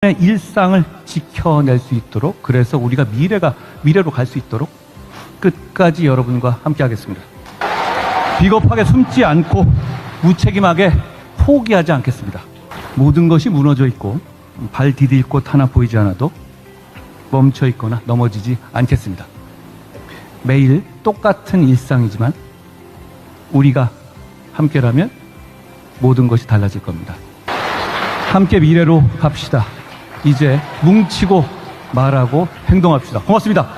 일상을 지켜낼 수 있도록, 그래서 우리가 미래로 갈 수 있도록 끝까지 여러분과 함께 하겠습니다. 비겁하게 숨지 않고 무책임하게 포기하지 않겠습니다. 모든 것이 무너져 있고 발 디딜 곳 하나 보이지 않아도 멈춰 있거나 넘어지지 않겠습니다. 매일 똑같은 일상이지만 우리가 함께라면 모든 것이 달라질 겁니다. 함께 미래로 갑시다. 이제 뭉치고 말하고 행동합시다. 고맙습니다.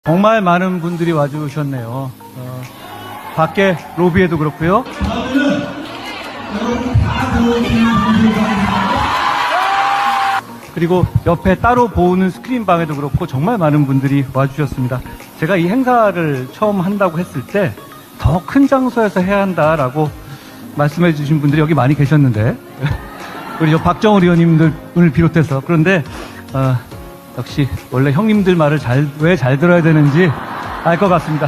정말 많은 분들이 와주셨네요. 밖에 로비에도 그렇고요. 그리고 옆에 따로 보는 스크린방에도 그렇고 정말 많은 분들이 와주셨습니다. 제가 이 행사를 처음 한다고 했을 때 더 큰 장소에서 해야 한다라고 말씀해 주신 분들이 여기 많이 계셨는데 우리 박정우 의원님들을 비롯해서, 그런데 역시 원래 형님들 말을 왜 잘 들어야 되는지 알 것 같습니다.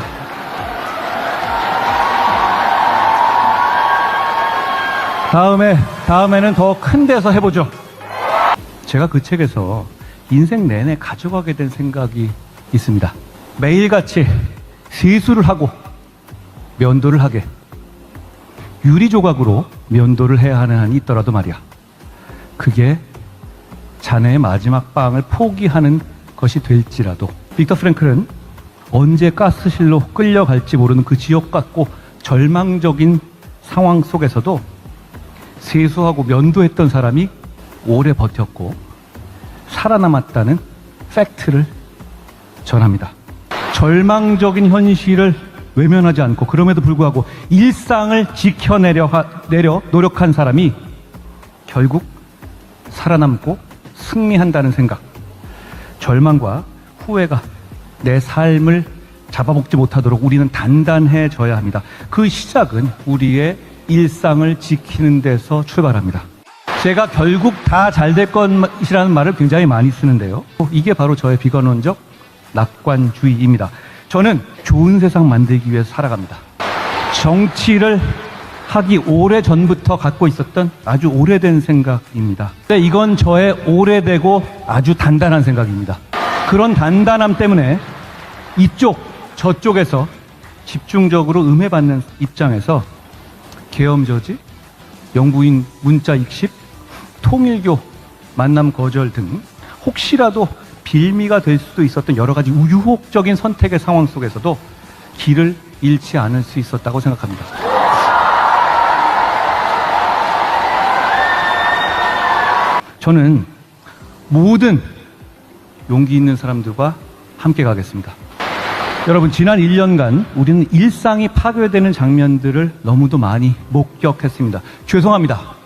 다음에는 더 큰 데서 해보죠. 제가 그 책에서 인생 내내 가져가게 된 생각이 있습니다. 매일같이 세수를 하고 면도를 하게, 유리 조각으로 면도를 해야 하는 한이 있더라도 말이야, 그게 자네의 마지막 방을 포기하는 것이 될지라도. 빅터 프랭클은 언제 가스실로 끌려갈지 모르는 그 지옥 같고 절망적인 상황 속에서도 세수하고 면도했던 사람이 오래 버텼고 살아남았다는 팩트를 전합니다. 절망적인 현실을 외면하지 않고 그럼에도 불구하고 일상을 지켜내려 노력한 사람이 결국 살아남고 승리한다는 생각. 절망과 후회가 내 삶을 잡아먹지 못하도록 우리는 단단해져야 합니다. 그 시작은 우리의 일상을 지키는 데서 출발합니다. 제가 결국 다 잘 될 것이라는 말을 굉장히 많이 쓰는데요. 이게 바로 저의 비관론적 낙관주의입니다. 저는 좋은 세상 만들기 위해서 살아갑니다. 정치를 하기 오래전부터 갖고 있었던 아주 오래된 생각입니다. 이건 저의 오래되고 아주 단단한 생각입니다. 그런 단단함 때문에 이쪽 저쪽에서 집중적으로 음해받는 입장에서 계엄저지, 영부인 문자 익십, 통일교 만남 거절 등 혹시라도 빌미가 될 수도 있었던 여러 가지 유혹적인 선택의 상황 속에서도 길을 잃지 않을 수 있었다고 생각합니다. 저는 모든 용기 있는 사람들과 함께 가겠습니다. 여러분, 지난 1년간 우리는 일상이 파괴되는 장면들을 너무도 많이 목격했습니다. 죄송합니다.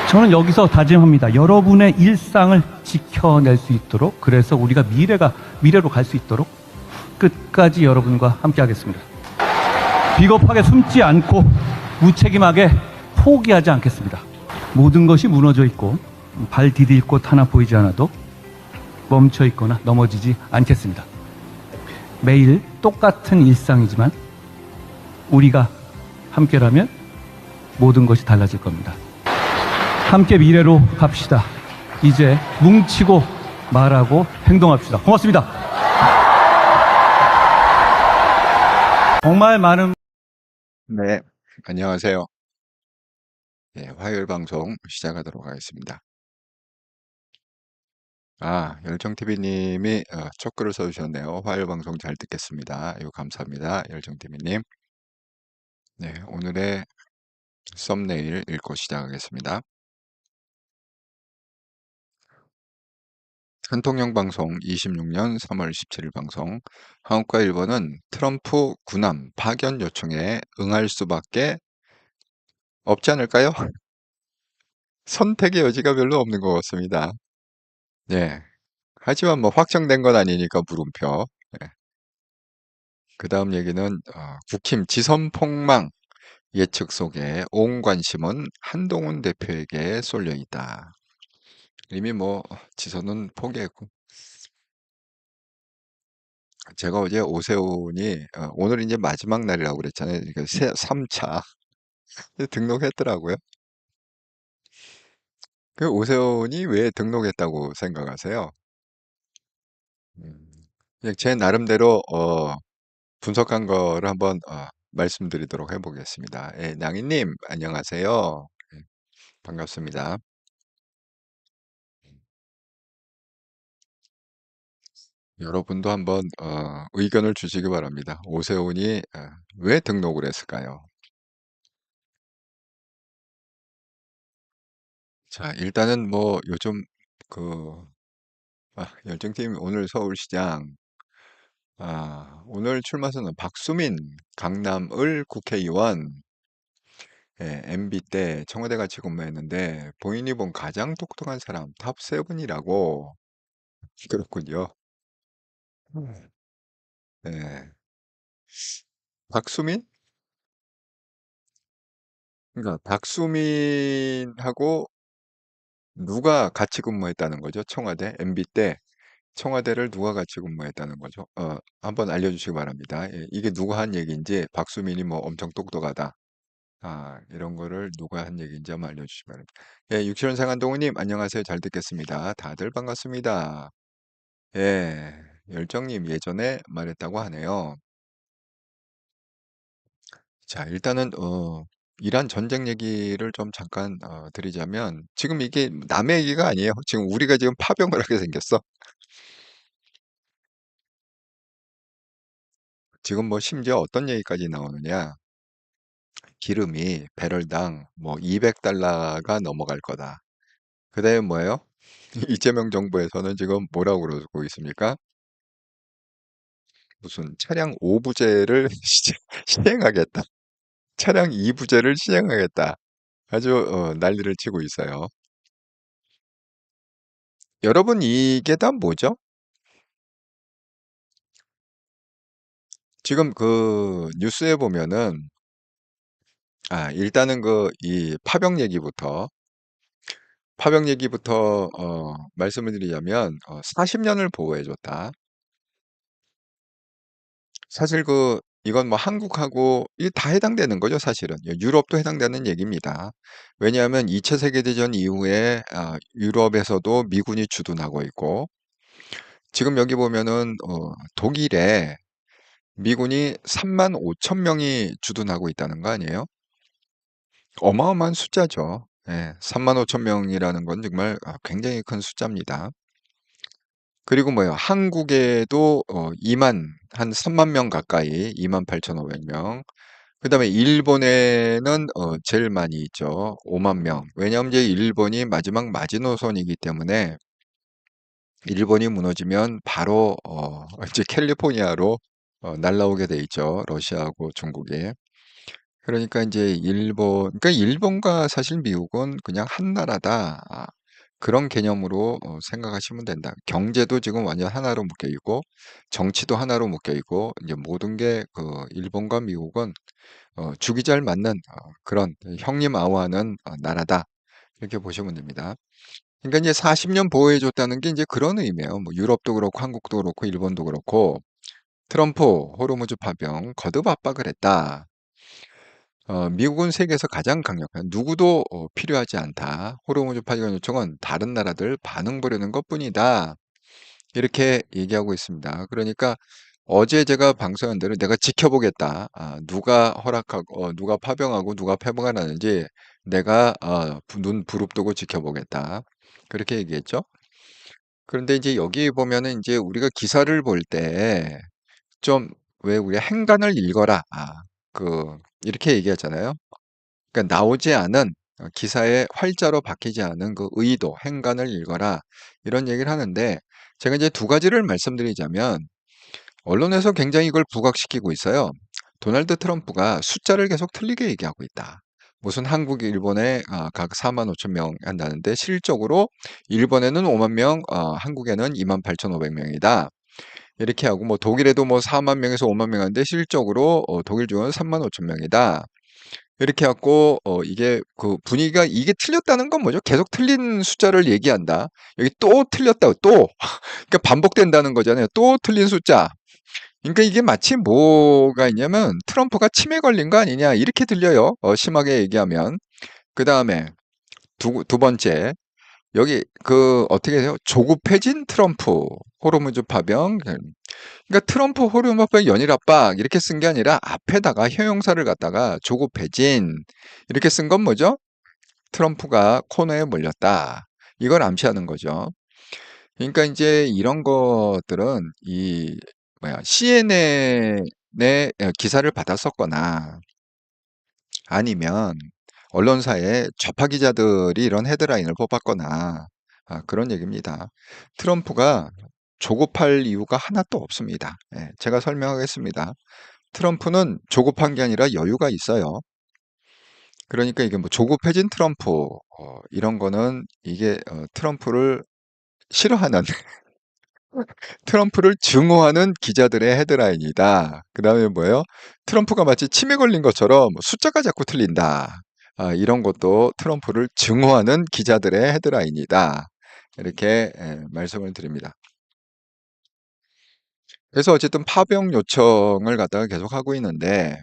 저는 여기서 다짐합니다. 여러분의 일상을 지켜낼 수 있도록, 그래서 우리가 미래로 갈 수 있도록 끝까지 여러분과 함께 하겠습니다. 비겁하게 숨지 않고 무책임하게 포기하지 않겠습니다. 모든 것이 무너져 있고 발 디딜 곳 하나 보이지 않아도 멈춰 있거나 넘어지지 않겠습니다. 매일 똑같은 일상이지만 우리가 함께라면 모든 것이 달라질 겁니다. 함께 미래로 갑시다. 이제 뭉치고 말하고 행동합시다. 고맙습니다. 정말 많은. 네, 안녕하세요. 네, 화요일 방송 시작하도록 하겠습니다. 열정TV님이 첫 글을 써주셨네요. 화요일 방송 잘 듣겠습니다. 이거 감사합니다. 열정TV님. 네, 오늘의 썸네일 읽고 시작하겠습니다. 한통령 방송 26년 3월 17일 방송. 한국과 일본은 트럼프 군함 파견 요청에 응할 수밖에 없지 않을까요? 선택의 여지가 별로 없는 것 같습니다. 네. 하지만 뭐 확정된 건 아니니까 물음표. 네. 그 다음 얘기는 국힘 지선폭망 예측 속에 온 관심은 한동훈 대표에게 쏠려 있다. 이미 뭐 지선은 포기했고, 제가 어제 오세훈이 오늘 이제 마지막 날이라고 그랬잖아요. 그러니까 3차 등록했더라고요. 그 오세훈이 왜 등록했다고 생각하세요? 음, 그냥 제 나름대로 분석한 거를 한번 말씀드리도록 해보겠습니다. 예, 낭희님, 안녕하세요. 예, 반갑습니다. 여러분도 한번 의견을 주시기 바랍니다. 오세훈이 왜 등록을 했을까요? 자, 일단은 뭐 요즘 그 열정팀 오늘 서울시장 오늘 출마선은 박수민 강남을 국회의원 MB 때 청와대 같이 근무했는데 본인이 본 가장 똑똑한 사람 탑 세븐이라고 그렇군요. 네. 박수민? 그러니까 박수민하고 누가 같이 근무했다는 거죠? 청와대 MB 때 청와대를 누가 같이 근무했다는 거죠? 한번 알려주시기 바랍니다. 예, 이게 누가 한 얘기인지 박수민이 뭐 엄청 똑똑하다. 이런 거를 누가 한 얘기인지 한번 알려주시기 바랍니다. 예, 육칠원생 한동훈님 안녕하세요. 잘 듣겠습니다. 다들 반갑습니다. 예, 열정님 예전에 말했다고 하네요. 자, 일단은 이란 전쟁 얘기를 좀 잠깐 드리자면 지금 이게 남의 얘기가 아니에요. 지금 우리가 지금 파병을 하게 생겼어. 지금 뭐 심지어 어떤 얘기까지 나오느냐? 기름이 배럴당 뭐 200달러가 넘어갈 거다. 그다음에 뭐예요? 이재명 정부에서는 지금 뭐라고 그러고 있습니까? 무슨 차량 5부제를 시행하겠다. 차량 2부제를 시행하겠다. 아주 난리를 치고 있어요. 여러분 이게 다 뭐죠? 지금 그 뉴스에 보면은 일단은 그 이 파병 얘기부터 말씀을 드리자면 40년을 보호해 줬다. 사실 이건 뭐 한국하고 이게 다 해당되는 거죠, 사실은. 유럽도 해당되는 얘기입니다. 왜냐하면 2차 세계대전 이후에 유럽에서도 미군이 주둔하고 있고 지금 여기 보면은 독일에 미군이 3만 5천 명이 주둔하고 있다는 거 아니에요? 어마어마한 숫자죠. 예, 3만 5천 명이라는 건 정말 굉장히 큰 숫자입니다. 그리고 뭐요? 한국에도 2만 한 3만 명 가까이 2만 8,500명. 그다음에 일본에는 제일 많이 있죠. 5만 명. 왜냐하면 이제 일본이 마지막 마지노선이기 때문에 일본이 무너지면 바로 이제 캘리포니아로 날라오게 돼 있죠. 러시아하고 중국이. 그러니까 이제 그러니까 일본과 사실 미국은 그냥 한 나라다. 그런 개념으로 생각하시면 된다. 경제도 지금 완전 하나로 묶여 있고, 정치도 하나로 묶여 있고, 이제 모든 게 일본과 미국은 죽이 잘 맞는 그런 형님 아우하는 나라다. 이렇게 보시면 됩니다. 그러니까 이제 40년 보호해 줬다는 게 이제 그런 의미예요. 뭐 유럽도 그렇고 한국도 그렇고 일본도 그렇고 트럼프 호르무즈 파병 거듭 압박을 했다. 미국은 세계에서 가장 강력한 누구도 필요하지 않다. 호르무즈 파병 요청은 다른 나라들 반응 보려는 것뿐이다. 이렇게 얘기하고 있습니다. 그러니까 어제 제가 방송한 대로 내가 지켜보겠다. 누가 허락하고 누가 파병하고 누가 패병을 하는지 내가 눈 부릅뜨고 지켜보겠다. 그렇게 얘기했죠. 그런데 이제 여기 보면은 이제 우리가 기사를 볼 때 좀 왜 우리가 행간을 읽어라. 이렇게 얘기하잖아요. 그러니까 나오지 않은 기사에 활자로 박히지 않은 그 의도, 행간을 읽어라. 이런 얘기를 하는데 제가 이제 두 가지를 말씀드리자면 언론에서 굉장히 이걸 부각시키고 있어요. 도널드 트럼프가 숫자를 계속 틀리게 얘기하고 있다. 무슨 한국, 일본에 각 4만 5천 명 한다는데 실적으로 일본에는 5만 명, 한국에는 2만 8,500명이다. 이렇게 하고 뭐 독일에도 뭐 4만 명에서 5만 명 하는데 실적으로 독일 중은 3만 5천 명이다. 이렇게 갖고 이게 그 분위기가 이게 틀렸다는 건 뭐죠? 계속 틀린 숫자를 얘기한다. 여기 또 틀렸다고 또 그러니까 반복된다는 거잖아요. 또 틀린 숫자. 그러니까 이게 마치 뭐가 있냐면 트럼프가 치매 걸린 거 아니냐 이렇게 들려요. 심하게 얘기하면. 그 다음에 두 번째. 여기 어떻게 해요? 조급해진 트럼프, 호르무즈 파병. 그러니까 트럼프, 호르무즈 파병 연일 압박 이렇게 쓴 게 아니라 앞에다가 형용사를 갖다가 조급해진 이렇게 쓴 건 뭐죠? 트럼프가 코너에 몰렸다. 이걸 암시하는 거죠. 그러니까 이제 이런 것들은 이 뭐야 CNN의 기사를 받았었거나 아니면 언론사의 좌파 기자들이 이런 헤드라인을 뽑았거나 그런 얘기입니다. 트럼프가 조급할 이유가 하나도 없습니다. 예, 제가 설명하겠습니다. 트럼프는 조급한 게 아니라 여유가 있어요. 그러니까 이게 뭐 조급해진 트럼프 이런 거는 이게 트럼프를 싫어하는 트럼프를 증오하는 기자들의 헤드라인이다. 그 다음에 뭐예요? 트럼프가 마치 치매 걸린 것처럼 숫자가 자꾸 틀린다. 이런 것도 트럼프를 증오하는 기자들의 헤드라인이다. 이렇게 말씀을 드립니다. 그래서 어쨌든 파병 요청을 갖다가 계속 하고 있는데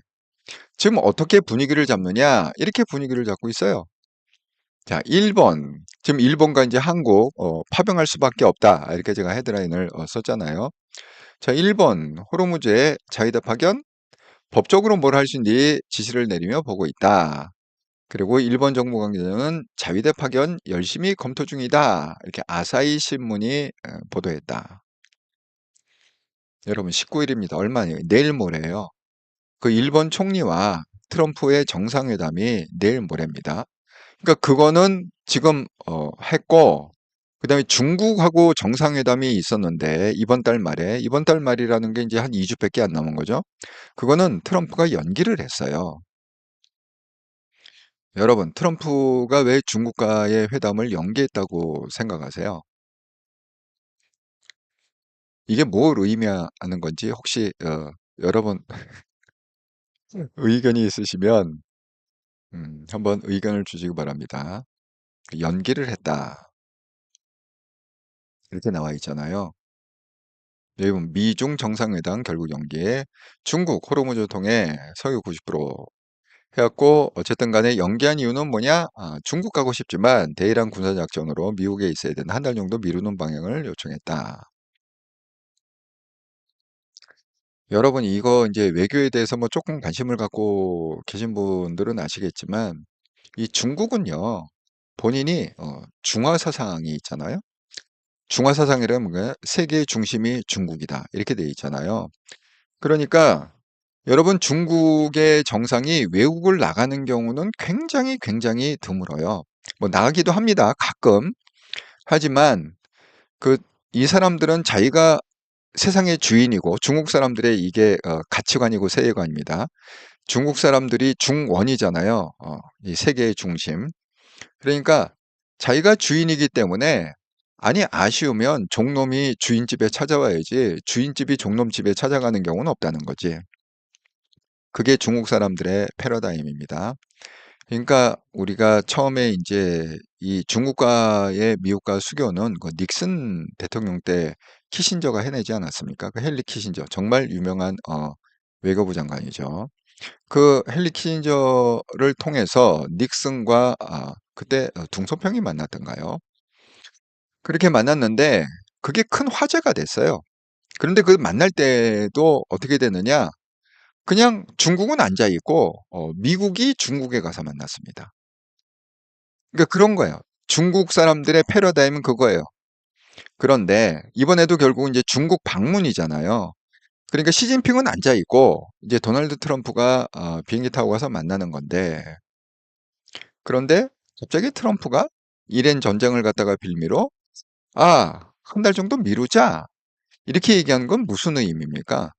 지금 어떻게 분위기를 잡느냐? 이렇게 분위기를 잡고 있어요. 자, 일본. 지금 일본과 이제 한국 파병할 수밖에 없다. 이렇게 제가 헤드라인을 썼잖아요. 자, 일본 호르무즈에 자위대 파견 법적으로 뭘 할 수 있는지 지시를 내리며 보고 있다. 그리고 일본 정부 관계자는 자위대 파견 열심히 검토 중이다. 이렇게 아사히 신문이 보도했다. 여러분 19일입니다. 얼마예요? 내일 모레예요. 그 일본 총리와 트럼프의 정상회담이 내일 모레입니다. 그러니까 그거는 지금 했고 그다음에 중국하고 정상회담이 있었는데 이번 달 말이라는 게 이제 한 2주밖에 안 남은 거죠. 그거는 트럼프가 연기를 했어요. 여러분, 트럼프가 왜 중국과의 회담을 연기했다고 생각하세요? 이게 뭘 의미하는 건지 혹시 여러분 의견이 있으시면 한번 의견을 주시기 바랍니다. 연기를 했다. 이렇게 나와 있잖아요. 여기 보면 미중 정상회담 결국 연기에 중국 호르무즈 통해 석유 90% 해갖고 어쨌든 간에 연기한 이유는 뭐냐? 중국 가고 싶지만 대이란 군사작전으로 미국에 있어야 되는 한 달 정도 미루는 방향을 요청했다. 여러분 이거 이제 외교에 대해서 뭐 조금 관심을 갖고 계신 분들은 아시겠지만 이 중국은요 본인이 중화 사상이 있잖아요. 중화 사상이라면 뭐야? 세계의 중심이 중국이다 이렇게 돼 있잖아요. 그러니까 여러분 중국의 정상이 외국을 나가는 경우는 굉장히 굉장히 드물어요. 뭐 나가기도 합니다. 가끔. 하지만 그 이 사람들은 자기가 세상의 주인이고 중국 사람들의 이게 가치관이고 세계관입니다. 중국 사람들이 중원이잖아요. 이 세계의 중심. 그러니까 자기가 주인이기 때문에 아니 아쉬우면 종놈이 주인집에 찾아와야지 주인집이 종놈 집에 찾아가는 경우는 없다는 거지. 그게 중국 사람들의 패러다임입니다. 그러니까 우리가 처음에 이제 이 중국과의 미국과 수교는 그 닉슨 대통령 때 키신저가 해내지 않았습니까? 그 헨리 키신저 정말 유명한 외교부 장관이죠. 그 헨리 키신저를 통해서 닉슨과 그때 둥소평이 만났던가요? 그렇게 만났는데 그게 큰 화제가 됐어요. 그런데 그 만날 때도 어떻게 되느냐? 그냥 중국은 앉아 있고 미국이 중국에 가서 만났습니다. 그러니까 그런 거예요. 중국 사람들의 패러다임은 그거예요. 그런데 이번에도 결국은 이제 중국 방문이잖아요. 그러니까 시진핑은 앉아 있고 이제 도널드 트럼프가 비행기 타고 가서 만나는 건데 그런데 갑자기 트럼프가 이랜 전쟁을 갖다가 빌미로 한 달 정도 미루자 이렇게 얘기한 건 무슨 의미입니까?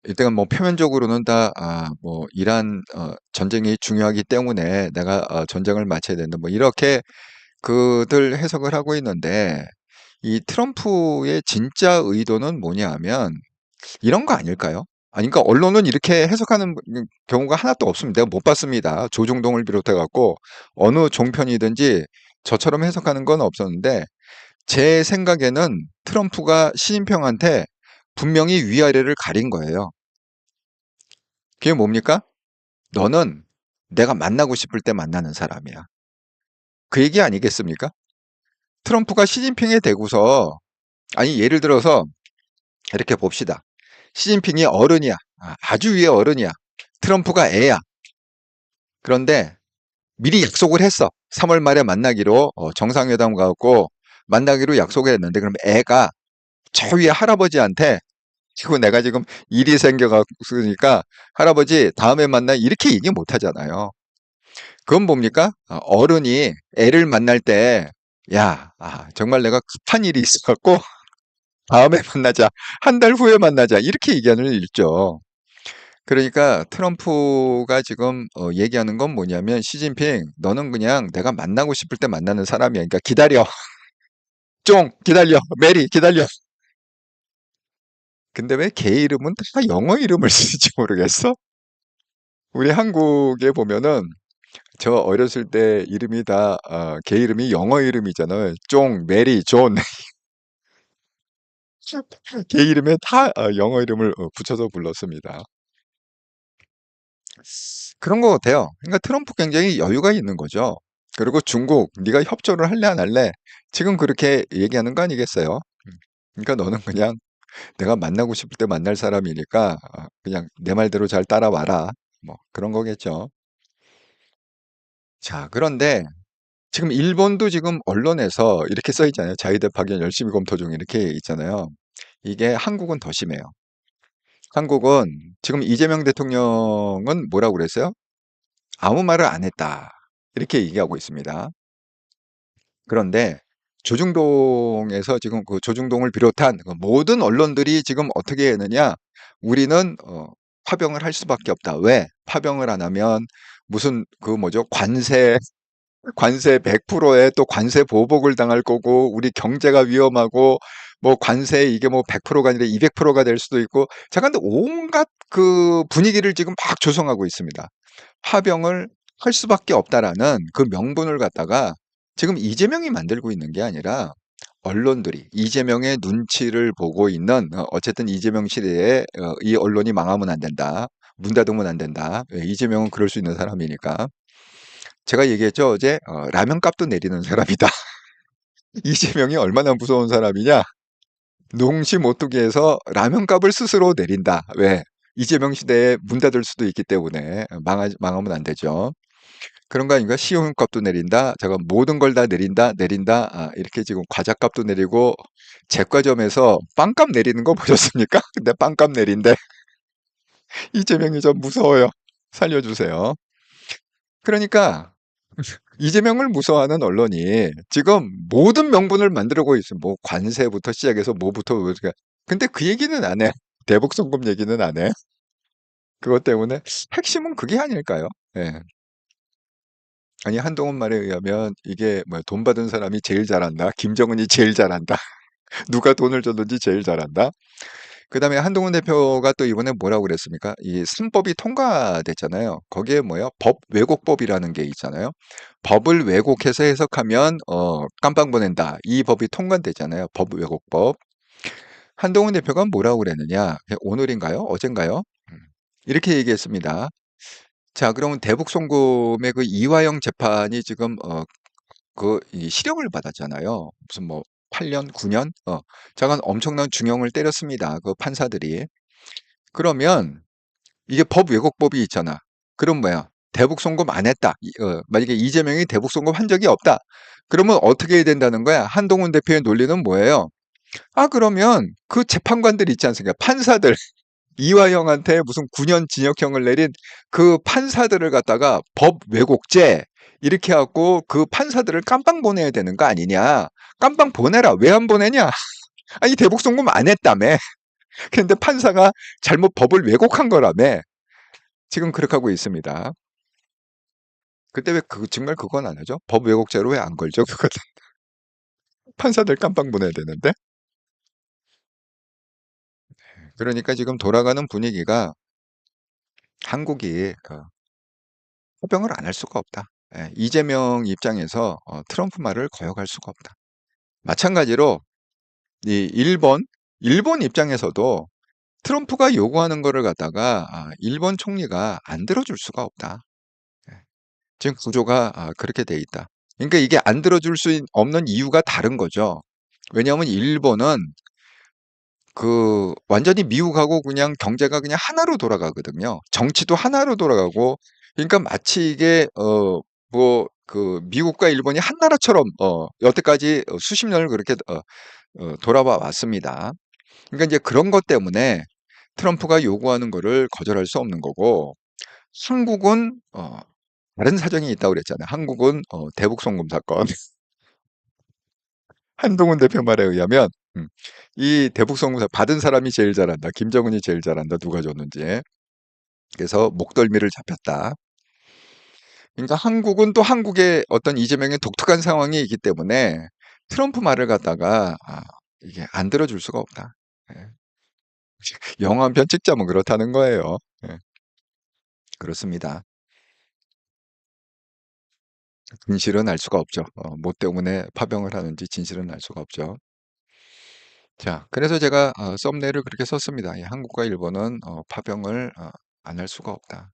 일단 뭐 표면적으로는 다 뭐 이란 전쟁이 중요하기 때문에 내가 전쟁을 마쳐야 된다 뭐 이렇게 그들 해석을 하고 있는데 이 트럼프의 진짜 의도는 뭐냐 하면 이런 거 아닐까요? 아니 그러니까 언론은 이렇게 해석하는 경우가 하나도 없습니다. 내가 못 봤습니다. 조중동을 비롯해 갖고 어느 종편이든지 저처럼 해석하는 건 없었는데 제 생각에는 트럼프가 시진핑한테 분명히 위아래를 가린 거예요. 그게 뭡니까? 너는 내가 만나고 싶을 때 만나는 사람이야. 그 얘기 아니겠습니까? 트럼프가 시진핑에 대고서, 아니, 예를 들어서 이렇게 봅시다. 시진핑이 어른이야. 아주 위에 어른이야. 트럼프가 애야. 그런데 미리 약속을 했어. 3월 말에 만나기로 정상회담 가고 만나기로 약속을 했는데 그럼 애가 저 위에 할아버지한테 지금 내가 지금 일이 생겨갔으니까 할아버지 다음에 만나 이렇게 얘기 못 하잖아요. 그건 뭡니까? 어른이 애를 만날 때 야, 정말 내가 급한 일이 있어갖고 다음에 만나자. 한 달 후에 만나자. 이렇게 얘기하는 일죠. 그러니까 트럼프가 지금 얘기하는 건 뭐냐면 시진핑 너는 그냥 내가 만나고 싶을 때 만나는 사람이야. 그러니까 기다려. 쫑 기다려. 메리 기다려. 근데 왜 걔 이름은 다 영어 이름을 쓰는지 모르겠어? 우리 한국에 보면은 저 어렸을 때 이름이 다 걔 이름이 영어 이름이잖아요. 쫑, 메리, 존. 걔 이름에 다 영어 이름을 붙여서 불렀습니다. 그런 것 같아요. 그러니까 트럼프 굉장히 여유가 있는 거죠. 그리고 중국, 네가 협조를 할래 안 할래? 지금 그렇게 얘기하는 거 아니겠어요? 그러니까 너는 그냥 내가 만나고 싶을 때 만날 사람이니까 그냥 내 말대로 잘 따라와라. 뭐 그런 거겠죠. 자, 그런데 지금 일본도 지금 언론에서 이렇게 써 있잖아요. 자위대 파견 열심히 검토 중 이렇게 있잖아요. 이게 한국은 더 심해요. 한국은 지금 이재명 대통령은 뭐라고 그랬어요? 아무 말을 안 했다. 이렇게 얘기하고 있습니다. 그런데 조중동에서 지금 그 조중동을 비롯한 그 모든 언론들이 지금 어떻게 했느냐? 우리는 파병을 할 수밖에 없다. 왜? 파병을 안 하면 무슨 그 뭐죠? 관세 100%에 또 관세 보복을 당할 거고 우리 경제가 위험하고 뭐 관세 이게 뭐 100%가 아니라 200%가 될 수도 있고 잠깐 온갖 그 분위기를 지금 막 조성하고 있습니다. 파병을 할 수밖에 없다라는 그 명분을 갖다가 지금 이재명이 만들고 있는 게 아니라 언론들이 이재명의 눈치를 보고 있는 어쨌든 이재명 시대에 이 언론이 망하면 안 된다. 문 닫으면 안 된다. 이재명은 그럴 수 있는 사람이니까. 제가 얘기했죠. 어제 라면 값도 내리는 사람이다. 이재명이 얼마나 무서운 사람이냐. 농심 오뚜기에서 라면 값을 스스로 내린다. 왜? 이재명 시대에 문 닫을 수도 있기 때문에 망하면 안 되죠. 그런 거 아닌가? 시용값도 내린다. 제가 모든 걸 다 내린다, 내린다. 이렇게 지금 과자값도 내리고 제과점에서 빵값 내리는 거 보셨습니까? 근데 빵값 내린대. 이재명이 좀 무서워요. 살려주세요. 그러니까 이재명을 무서워하는 언론이 지금 모든 명분을 만들고 있어요. 뭐 관세부터 시작해서 뭐부터 근데 그 얘기는 안 해. 대북 송금 얘기는 안 해. 그것 때문에 핵심은 그게 아닐까요? 예. 아니 한동훈 말에 의하면 이게 뭐 돈 받은 사람이 제일 잘한다. 김정은이 제일 잘한다. 누가 돈을 줬는지 제일 잘한다. 그다음에 한동훈 대표가 또 이번에 뭐라고 그랬습니까? 이 3법이 통과됐잖아요. 거기에 뭐요? 법 왜곡법이라는 게 있잖아요. 법을 왜곡해서 해석하면 깜빵 보낸다. 이 법이 통과됐잖아요. 법 왜곡법. 한동훈 대표가 뭐라고 그랬느냐? 오늘인가요? 어젠가요? 음, 이렇게 얘기했습니다. 자, 그러면 대북 송금의 그 이화영 재판이 지금 이 실형을 받았잖아요. 무슨 뭐 8년, 9년? 잠깐 엄청난 중형을 때렸습니다. 그 판사들이. 그러면 이게 법 왜곡법이 있잖아. 그럼 뭐야? 대북 송금 안 했다. 만약에 이재명이 대북 송금 한 적이 없다. 그러면 어떻게 해야 된다는 거야? 한동훈 대표의 논리는 뭐예요? 그러면 그 재판관들 있지 않습니까? 판사들. 이화영한테 무슨 9년 징역형을 내린 그 판사들을 갖다가 법 왜곡죄 이렇게 하고 그 판사들을 깜빵 보내야 되는 거 아니냐. 깜빵 보내라. 왜 안 보내냐? 아니 대북 송금 안 했다며. 근데 판사가 잘못 법을 왜곡한 거라며. 지금 그렇게 하고 있습니다. 그때 왜 정말 그건 안 하죠? 법 왜곡죄로 왜 안 걸죠? 그거 판사들 깜빵 보내야 되는데. 그러니까 지금 돌아가는 분위기가 한국이 호병을 안 할 수가 없다. 예, 이재명 입장에서 트럼프 말을 거역할 수가 없다. 마찬가지로 이 일본 입장에서도 트럼프가 요구하는 거를 갖다가 일본 총리가 안 들어줄 수가 없다. 예, 지금 구조가 그렇게 돼 있다. 그러니까 이게 안 들어줄 수 없는 이유가 다른 거죠. 왜냐하면 일본은 완전히 미국하고 그냥 경제가 그냥 하나로 돌아가거든요. 정치도 하나로 돌아가고, 그러니까 마치 이게, 미국과 일본이 한 나라처럼, 여태까지 수십 년을 그렇게, 돌아와 왔습니다. 그러니까 이제 그런 것 때문에 트럼프가 요구하는 거를 거절할 수 없는 거고, 한국은, 다른 사정이 있다고 그랬잖아요. 한국은, 대북 송금 사건. 한동훈 대표 말에 의하면, 음, 이 대북 송금 받은 사람이 제일 잘한다. 김정은이 제일 잘한다. 누가 줬는지. 그래서 목덜미를 잡혔다. 그러니까 한국은 또 한국의 어떤 이재명의 독특한 상황이 있기 때문에 트럼프 말을 갖다가 이게 안 들어줄 수가 없다. 예. 영화 한 편 찍자면 그렇다는 거예요. 예, 그렇습니다. 진실은 알 수가 없죠. 뭐 때문에 파병을 하는지 진실은 알 수가 없죠. 자, 그래서 제가 썸네일을 그렇게 썼습니다. 이 한국과 일본은 파병을 안 할 수가 없다.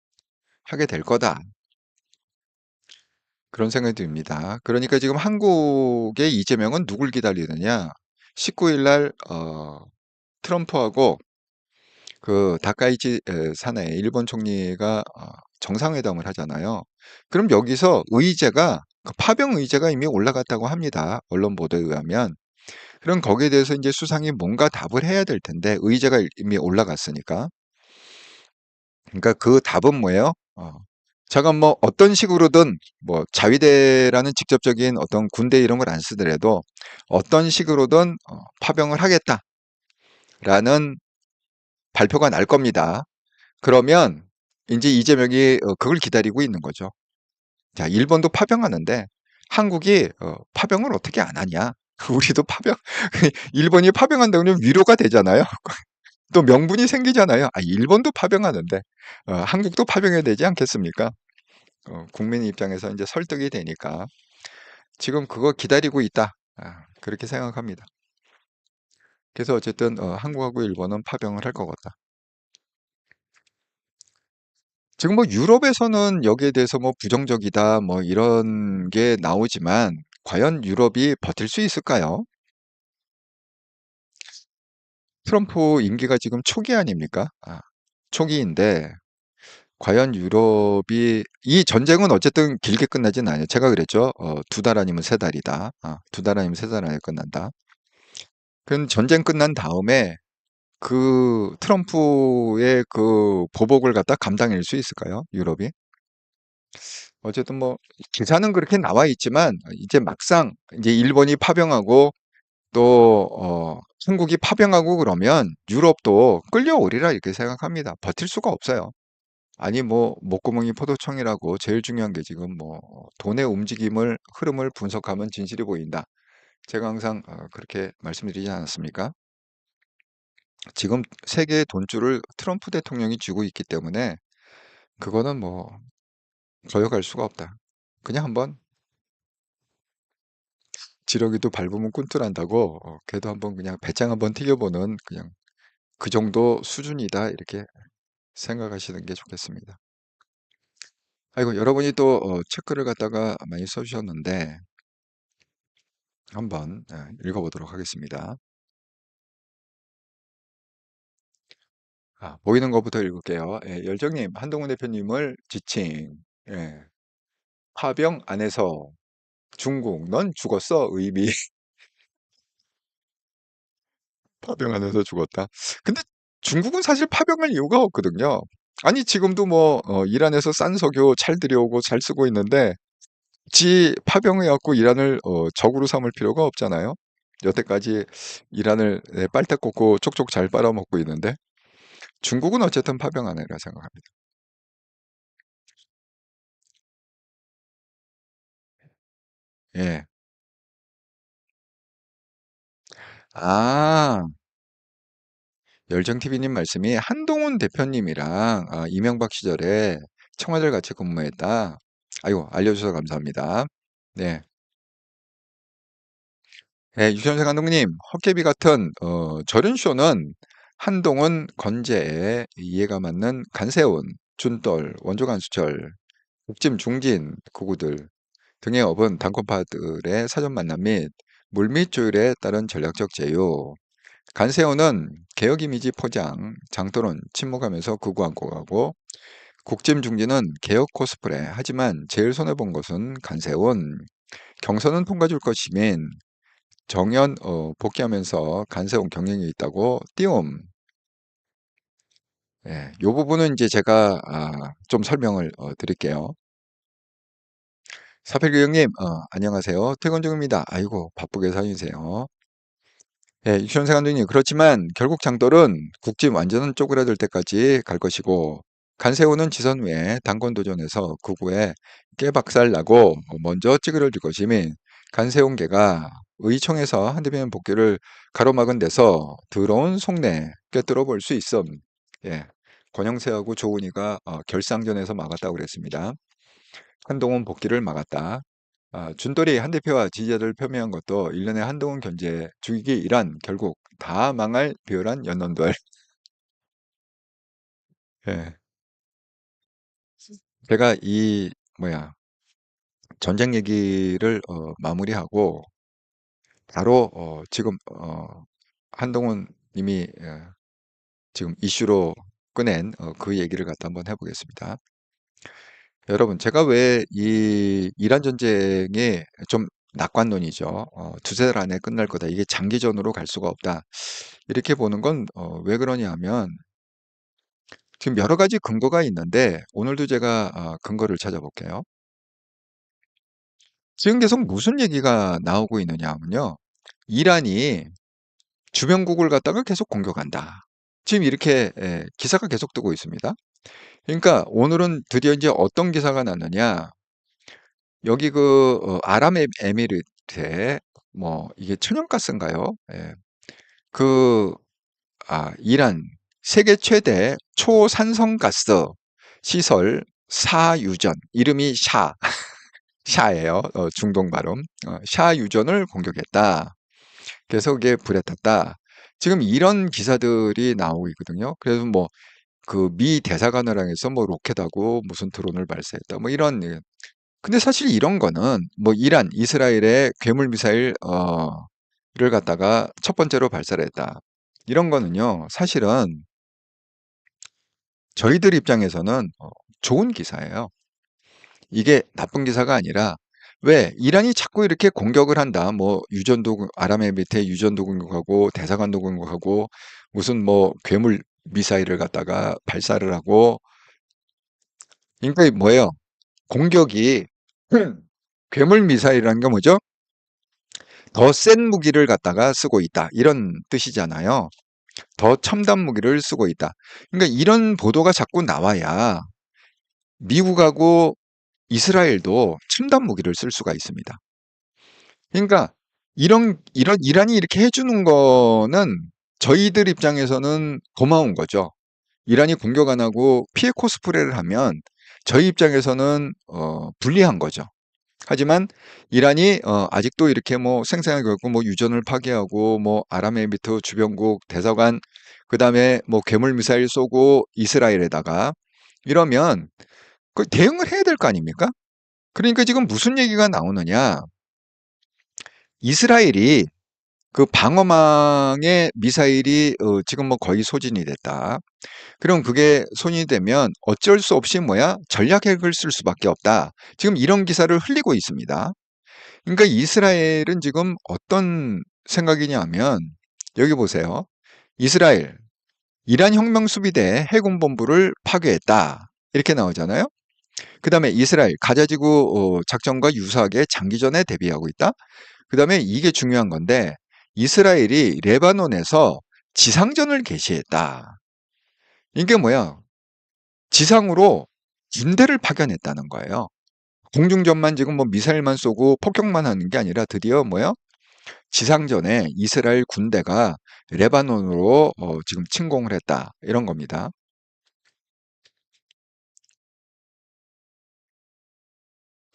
하게 될 거다. 그런 생각이 듭니다. 그러니까 지금 한국의 이재명은 누굴 기다리느냐? 19일 날 트럼프하고 그 다카이치 사내 일본 총리가 정상회담을 하잖아요. 그럼 여기서 의제가 그 파병 의제가 이미 올라갔다고 합니다. 언론 보도에 의하면. 그럼 거기에 대해서 이제 수상이 뭔가 답을 해야 될 텐데 의제가 이미 올라갔으니까. 그러니까 그 답은 뭐예요? 제가 뭐 어떤 식으로든 뭐 자위대라는 직접적인 어떤 군대 이런 걸 안 쓰더라도 어떤 식으로든 파병을 하겠다라는 발표가 날 겁니다. 그러면 이제 이재명이 그걸 기다리고 있는 거죠. 자, 일본도 파병하는데 한국이 파병을 어떻게 안 하냐? 우리도 파병, 일본이 파병한다 그러면 위로가 되잖아요. 또 명분이 생기잖아요. 일본도 파병하는데 한국도 파병해야 되지 않겠습니까? 국민 입장에서 이제 설득이 되니까 지금 그거 기다리고 있다. 그렇게 생각합니다. 그래서 어쨌든 한국하고 일본은 파병을 할 것 같다. 지금 뭐 유럽에서는 여기에 대해서 뭐 부정적이다 뭐 이런 게 나오지만 과연 유럽이 버틸 수 있을까요? 트럼프 임기가 지금 초기 아닙니까? 초기인데 과연 유럽이 이 전쟁은 어쨌든 길게 끝나진 않아요. 제가 그랬죠. 2달 아니면 3달이다. 2달 아니면 3달 안에 끝난다. 그 전쟁 끝난 다음에 그 트럼프의 그 보복을 갖다 감당할 수 있을까요? 유럽이? 어쨌든 뭐 기사는 그렇게 나와 있지만 이제 막상 이제 일본이 파병하고 또 한국이 파병하고 그러면 유럽도 끌려오리라 이렇게 생각합니다. 버틸 수가 없어요. 아니 뭐 목구멍이 포도청이라고 제일 중요한 게 지금 뭐 돈의 움직임을 흐름을 분석하면 진실이 보인다. 제가 항상 그렇게 말씀드리지 않았습니까? 지금 세계의 돈줄을 트럼프 대통령이 쥐고 있기 때문에 그거는 뭐 거역할 수가 없다. 그냥 한번 지렁이도 밟으면 꿈틀한다고 걔도 한번 그냥 배짱 한번 튀겨보는 그냥 그 정도 수준이다 이렇게 생각하시는 게 좋겠습니다. 아이고 여러분이 또 체크를 갖다가 많이 써주셨는데 한번 읽어보도록 하겠습니다. 보이는 것부터 읽을게요. 열정님, 한동훈 대표님을 지칭. 예, 파병 안에서 중국, 넌 죽었어. 의미. 파병 안에서 죽었다. 근데 중국은 사실 파병할 이유가 없거든요. 아니, 지금도 뭐, 이란에서 싼 석유 잘 들여오고 잘 쓰고 있는데, 지 파병해갖고 이란을 적으로 삼을 필요가 없잖아요. 여태까지 이란을 빨대 꽂고 쪽쪽 잘 빨아먹고 있는데, 중국은 어쨌든 파병 안 해라 생각합니다. 예. 아, 열정TV님 말씀이 한동훈 대표님이랑 이명박 시절에 청와대를 같이 근무했다. 아이고, 알려주셔서 감사합니다. 네. 네, 유전생 감독님, 헛개비 같은 저런 쇼는 한동훈, 건재의 이해가 맞는 간세운, 준떨, 원조 간수철, 국짐 중진 그구들 등의 업은 단권파들의 사전 만남 및 물밑 조율에 따른 전략적 제휴. 간세호는 개혁 이미지 포장, 장도는 침묵하면서 극우 안고 가고, 국짐 중진은 개혁 코스프레. 하지만 제일 손해본 것은 간세훈. 경선은 통과줄 것이민. 정연 복귀하면서 간세훈 경쟁이 있다고 띄움. 예, 요 부분은 이제 제가 좀 설명을 드릴게요. 사필교육님, 안녕하세요. 퇴근 중입니다. 아이고, 바쁘게 사시세요. 예, 유치원생 감독님, 그렇지만 결국 장돌은 국짐 완전은 쪼그라들 때까지 갈 것이고, 간세호는 지선 후에 당권 도전에서 극우에 깨박살 나고 먼저 찌그러질 것이며, 간세홍계가 의총에서 한대면 복귀를 가로막은 데서 더러운 속내 꿰뚫어 볼 수 있음. 예, 권영세하고 조은희가 결상전에서 막았다고 그랬습니다. 한동훈 복귀를 막았다. 준돌이 한 대표와 지지자들 표명한 것도 일련의 한동훈 견제 죽이기 일환 결국 다 망할 비열한 연론들. 예. 제가 이 뭐야 전쟁 얘기를 마무리하고 바로 지금 한동훈 님이 지금 이슈로 꺼낸 그 얘기를 갖다 한번 해보겠습니다. 여러분, 제가 왜 이 이란 전쟁이 좀 낙관론이죠. 두세 달 안에 끝날 거다. 이게 장기전으로 갈 수가 없다. 이렇게 보는 건 왜 그러냐 하면 지금 여러 가지 근거가 있는데 오늘도 제가 근거를 찾아볼게요. 지금 계속 무슨 얘기가 나오고 있느냐 하면요. 이란이 주변국을 갖다가 계속 공격한다. 지금 이렇게 기사가 계속 뜨고 있습니다. 그러니까 오늘은 드디어 이제 어떤 기사가 났느냐. 여기 아랍에미리트에 뭐 이게 천연가스인가요? 예. 그 이란 세계 최대 초산성가스 시설 샤유전 이름이 샤예요. 중동 발음. 샤유전을 공격했다. 그래서 그게 불에 탔다. 지금 이런 기사들이 나오고 있거든요. 그래서 뭐 그 미 대사관을 향해서 뭐 로켓하고 무슨 드론을 발사했다. 뭐 이런 근데 사실 이런 거는 뭐 이란, 이스라엘의 괴물 미사일 를 갖다가 첫 번째로 발사를 했다. 이런 거는요. 사실은 저희들 입장에서는 좋은 기사예요. 이게 나쁜 기사가 아니라 왜 이란이 자꾸 이렇게 공격을 한다. 뭐 유전도 아랍에미리트에 유전도 공격하고 대사관도 공격하고 무슨 뭐 괴물 미사일을 갖다가 발사를 하고 그러니까 이 뭐예요? 공격이 괴물 미사일이라는 게 뭐죠? 더 센 무기를 갖다가 쓰고 있다. 이런 뜻이잖아요. 더 첨단 무기를 쓰고 있다. 그러니까 이런 보도가 자꾸 나와야 미국하고 이스라엘도 첨단 무기를 쓸 수가 있습니다. 그러니까 이런 이란이 이렇게 해주는 거는 저희들 입장에서는 고마운 거죠. 이란이 공격 안 하고 피해 코스프레를 하면 저희 입장에서는 불리한 거죠. 하지만 이란이 아직도 이렇게 뭐 생생하게 갖고 뭐 유전을 파괴하고 뭐 아랍에미리트 주변국 대사관 그다음에 뭐 괴물 미사일 쏘고 이스라엘에다가 이러면 그 대응을 해야 될 거 아닙니까? 그러니까 지금 무슨 얘기가 나오느냐? 이스라엘이 그 방어망의 미사일이 지금 뭐 거의 소진이 됐다. 그럼 그게 손이 되면 어쩔 수 없이 뭐야? 전략핵을 쓸 수밖에 없다. 지금 이런 기사를 흘리고 있습니다. 그러니까 이스라엘은 지금 어떤 생각이냐면 여기 보세요. 이스라엘, 이란 혁명수비대 해군본부를 파괴했다. 이렇게 나오잖아요. 그 다음에 이스라엘, 가자지구 작전과 유사하게 장기전에 대비하고 있다. 그 다음에 이게 중요한 건데 이스라엘이 레바논에서 지상전을 개시했다. 이게 뭐야? 지상으로 군대를 파견했다는 거예요. 공중전만 지금 뭐 미사일만 쏘고 폭격만 하는 게 아니라 드디어 뭐야? 지상전에 이스라엘 군대가 레바논으로 지금 침공을 했다. 이런 겁니다.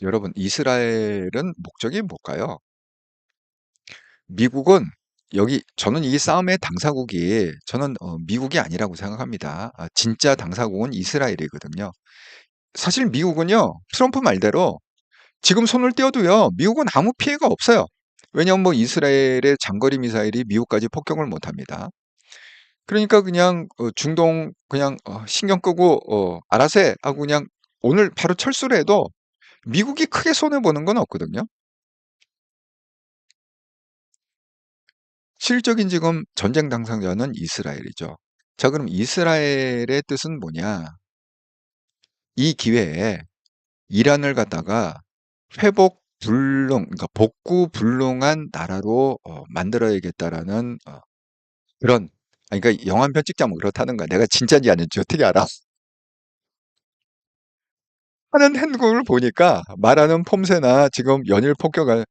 여러분, 이스라엘은 목적이 뭘까요? 미국은 저는 이 싸움의 당사국이 저는 미국이 아니라고 생각합니다. 진짜 당사국은 이스라엘이거든요. 사실 미국은요, 트럼프 말대로 지금 손을 떼어도요, 미국은 아무 피해가 없어요. 왜냐하면 뭐 이스라엘의 장거리 미사일이 미국까지 폭격을 못 합니다. 그러니까 그냥 중동 그냥 신경 끄고 알아서 해 하고 그냥 오늘 바로 철수를 해도 미국이 크게 손해보는 건 없거든요. 실질적인 지금 전쟁 당사자는 이스라엘이죠. 자, 그럼 이스라엘의 뜻은 뭐냐? 이 기회에 이란을 갖다가 회복 불능, 그러니까 복구 불능한 나라로 만들어야겠다라는 그런, 아니, 그러니까 영화 한 편 찍자면 그렇다는 거야. 내가 진짜인지 아닌지 어떻게 알아? 하는 행동을 보니까 말하는 폼새나 지금 연일 폭격을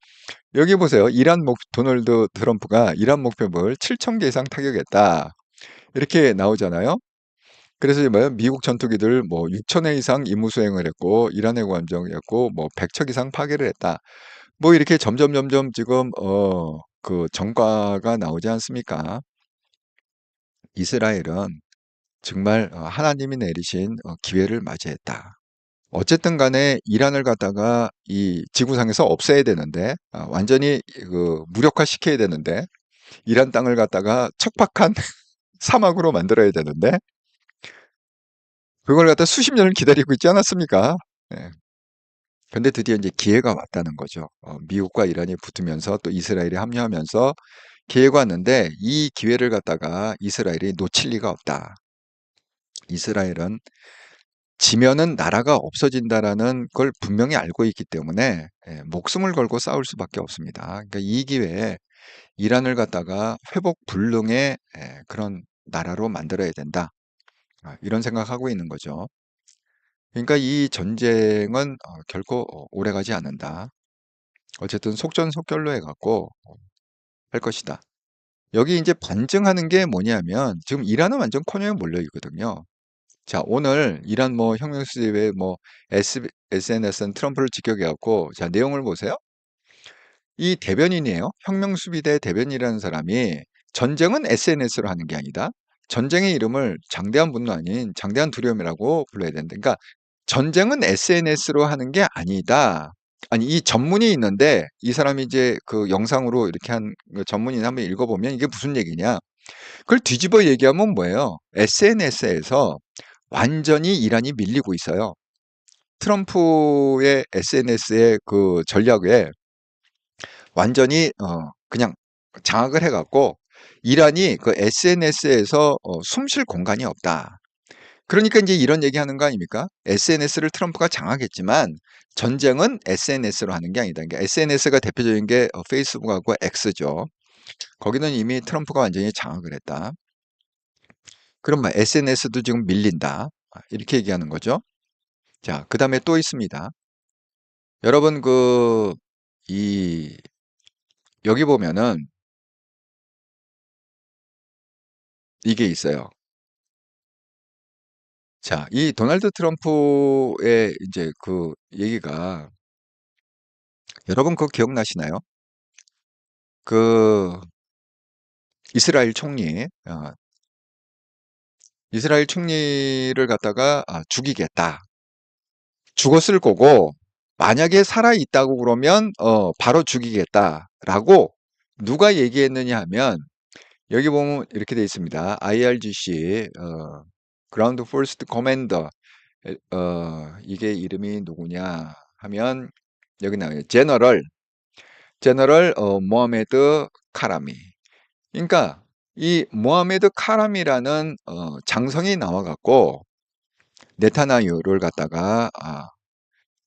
여기 보세요. 도널드 트럼프가 이란 목표물 7,000개 이상 타격했다. 이렇게 나오잖아요. 그래서 뭐 미국 전투기들 뭐 6,000회 이상 임무 수행을 했고 이란에 관정했고 뭐 100척 이상 파괴를 했다. 뭐 이렇게 점점 지금 그 전과가 나오지 않습니까? 이스라엘은 정말 하나님이 내리신 기회를 맞이했다. 어쨌든 간에 이란을 갖다가 이 지구상에서 없애야 되는데 완전히 그 무력화시켜야 되는데 이란 땅을 갖다가 척박한 사막으로 만들어야 되는데 그걸 갖다 수십 년을 기다리고 있지 않았습니까? 예. 근데 드디어 이제 기회가 왔다는 거죠. 미국과 이란이 붙으면서 또 이스라엘이 합류하면서 기회가 왔는데 이 기회를 갖다가 이스라엘이 놓칠 리가 없다. 이스라엘은 지면은 나라가 없어진다라는 걸 분명히 알고 있기 때문에 목숨을 걸고 싸울 수밖에 없습니다. 그러니까 이 기회에 이란을 갖다가 회복 불능의 그런 나라로 만들어야 된다. 이런 생각하고 있는 거죠. 그러니까 이 전쟁은 결코 오래가지 않는다. 어쨌든 속전속결로 해갖고 할 것이다. 여기 이제 반증하는 게 뭐냐면 지금 이란은 완전 코너에 몰려 있거든요. 자, 오늘 이란 뭐 혁명수집에 뭐 SNS는 트럼프를 직격해갖고 자, 내용을 보세요. 이 대변인이에요. 혁명수비대 대변인이라는 사람이 전쟁은 SNS로 하는 게 아니다. 전쟁의 이름을 장대한 분노 아닌 장대한 두려움이라고 불러야 된다. 그러니까 전쟁은 SNS로 하는 게 아니다. 아니, 이 전문이 있는데 이 사람이 이제 그 영상으로 이렇게 한그 전문인 한번 읽어보면 이게 무슨 얘기냐. 그걸 뒤집어 얘기하면 뭐예요? SNS에서 완전히 이란이 밀리고 있어요. 트럼프의 SNS의 그 전략에 완전히 그냥 장악을 해갖고 이란이 그 SNS에서 숨쉴 공간이 없다. 그러니까 이제 이런 얘기하는 거 아닙니까? SNS를 트럼프가 장악했지만 전쟁은 SNS로 하는 게 아니다. 그러니까 SNS가 대표적인 게 페이스북하고 X죠. 거기는 이미 트럼프가 완전히 장악을 했다. 그럼 뭐 SNS도 지금 밀린다. 이렇게 얘기하는 거죠. 자, 그 다음에 또 있습니다. 여러분 이 여기 보면은 이게 있어요. 자, 이 도널드 트럼프의 이제 그 얘기가 여러분 그거 기억나시나요? 그 이스라엘 총리, 이스라엘 총리를 갖다가 죽이겠다. 죽었을 거고 만약에 살아 있다고 그러면 바로 죽이겠다라고 누가 얘기했느냐 하면 여기 보면 이렇게 돼 있습니다. IRGC 그라운드 포스트 커맨더 이게 이름이 누구냐 하면 여기 나와요. 제너럴 모하메드 카라미. 그러니까 이 모하메드 카람이라는 장성이 나와갖고 네타냐후를 갖다가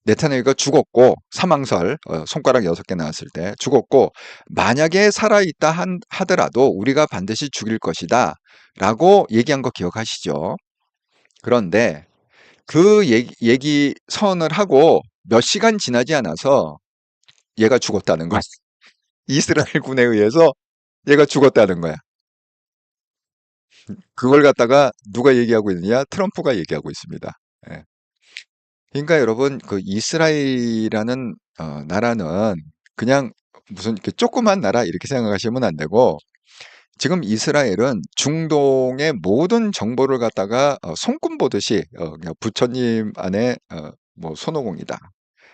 네타냐후가 죽었고 사망설 손가락 6개 나왔을 때 죽었고 만약에 살아있다 하더라도 우리가 반드시 죽일 것이다 라고 얘기한 거 기억하시죠? 그런데 그 얘기 선언을 하고 몇 시간 지나지 않아서 얘가 죽었다는 거야. 이스라엘 군에 의해서 얘가 죽었다는 거야. 그걸 갖다가 누가 얘기하고 있느냐? 트럼프가 얘기하고 있습니다. 예. 그러니까 여러분, 그 이스라엘이라는 나라는 그냥 무슨 이렇게 조그만 나라 이렇게 생각하시면 안 되고 지금 이스라엘은 중동의 모든 정보를 갖다가 손금 보듯이 그냥 부처님 안에 뭐 손오공이다.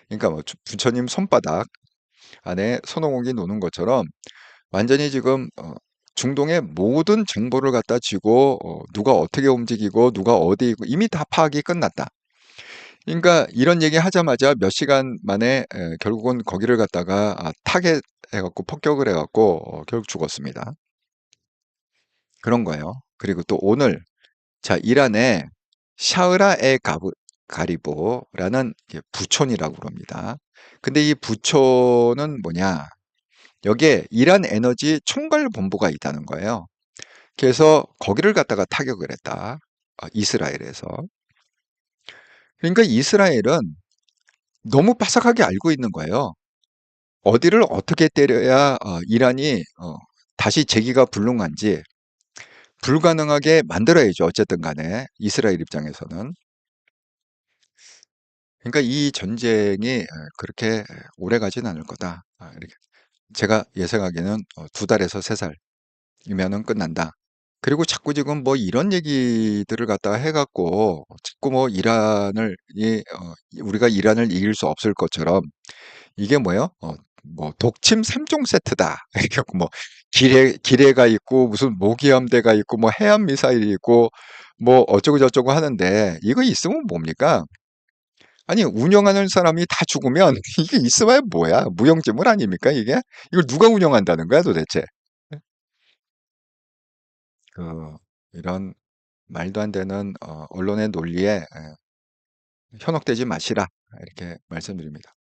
그러니까 뭐 부처님 손바닥 안에 손오공이 노는 것처럼 완전히 지금 중동의 모든 정보를 갖다 쥐고 누가 어떻게 움직이고 누가 어디 있고 이미 다 파악이 끝났다. 그러니까 이런 얘기 하자마자 몇 시간 만에 결국은 거기를 갖다가 타겟해갖고 폭격을 해갖고 결국 죽었습니다. 그런 거예요. 그리고 또 오늘 자 이란의 샤흐라 에 가리보라는 부촌이라고 그럽니다. 근데 이 부촌은 뭐냐? 여기에 이란 에너지 총괄본부가 있다는 거예요. 그래서 거기를 갖다가 타격을 했다. 이스라엘에서. 그러니까 이스라엘은 너무 빠삭하게 알고 있는 거예요. 어디를 어떻게 때려야 이란이 다시 재기가 불능한지 불가능하게 만들어야죠. 어쨌든 간에 이스라엘 입장에서는. 그러니까 이 전쟁이 그렇게 오래 가진 않을 거다. 이렇게 제가 예상하기에는 2달에서 3살이면은 끝난다. 그리고 자꾸 지금 뭐 이런 얘기들을 갖다가 해갖고 자꾸 뭐 우리가 이란을 이길 수 없을 것처럼 이게 뭐예요? 뭐 독침 3종 세트다. 이렇게 갖고 뭐 기뢰가 있고 무슨 모기함대가 있고 뭐 해안 미사일이 있고 뭐 어쩌고 저쩌고 하는데 이거 있으면 뭡니까? 아니 운영하는 사람이 다 죽으면 이게 있어봐야 뭐야? 무용지물 아닙니까 이게? 이걸 누가 운영한다는 거야 도대체? 그 이런 말도 안 되는 언론의 논리에 현혹되지 마시라 이렇게 말씀드립니다.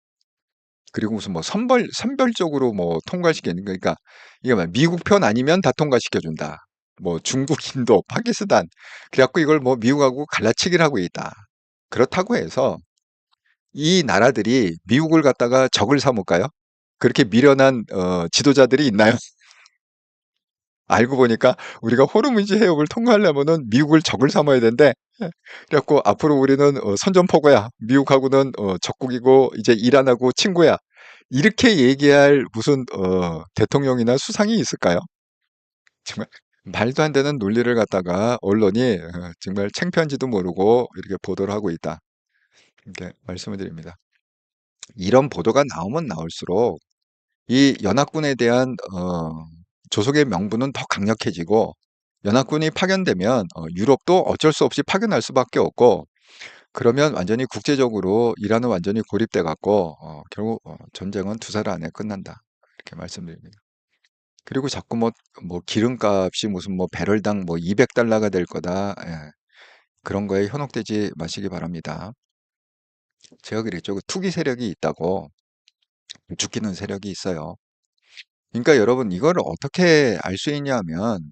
그리고 무슨 뭐 선별적으로 뭐 통과시키는 그러니까 이게 뭐 미국 편 아니면 다 통과시켜준다. 뭐 중국, 인도, 파키스탄 그래갖고 이걸 뭐 미국하고 갈라치기를 하고 있다. 그렇다고 해서 이 나라들이 미국을 갖다가 적을 삼을까요? 그렇게 미련한 지도자들이 있나요? 알고 보니까 우리가 호르무즈 해협을 통과하려면은 미국을 적을 삼아야 된대. 그래갖고 앞으로 우리는 선전포고야. 미국하고는 적국이고 이제 이란하고 친구야. 이렇게 얘기할 무슨 대통령이나 수상이 있을까요? 정말 말도 안 되는 논리를 갖다가 언론이 정말 창피한지도 모르고 이렇게 보도를 하고 있다. 이렇게 말씀을 드립니다. 이런 보도가 나오면 나올수록 이 연합군에 대한 조속의 명분은 더 강력해지고 연합군이 파견되면 유럽도 어쩔 수 없이 파견할 수밖에 없고 그러면 완전히 국제적으로 이란은 완전히 고립돼 갖고 결국 전쟁은 2살 안에 끝난다. 이렇게 말씀드립니다. 그리고 자꾸 뭐 기름값이 무슨 뭐 배럴당 뭐 200달러가 될 거다. 예, 그런 거에 현혹되지 마시기 바랍니다. 제가 그랬죠. 그 투기 세력이 있다고 죽기는 세력이 있어요. 그러니까 여러분 이거를 어떻게 알 수 있냐면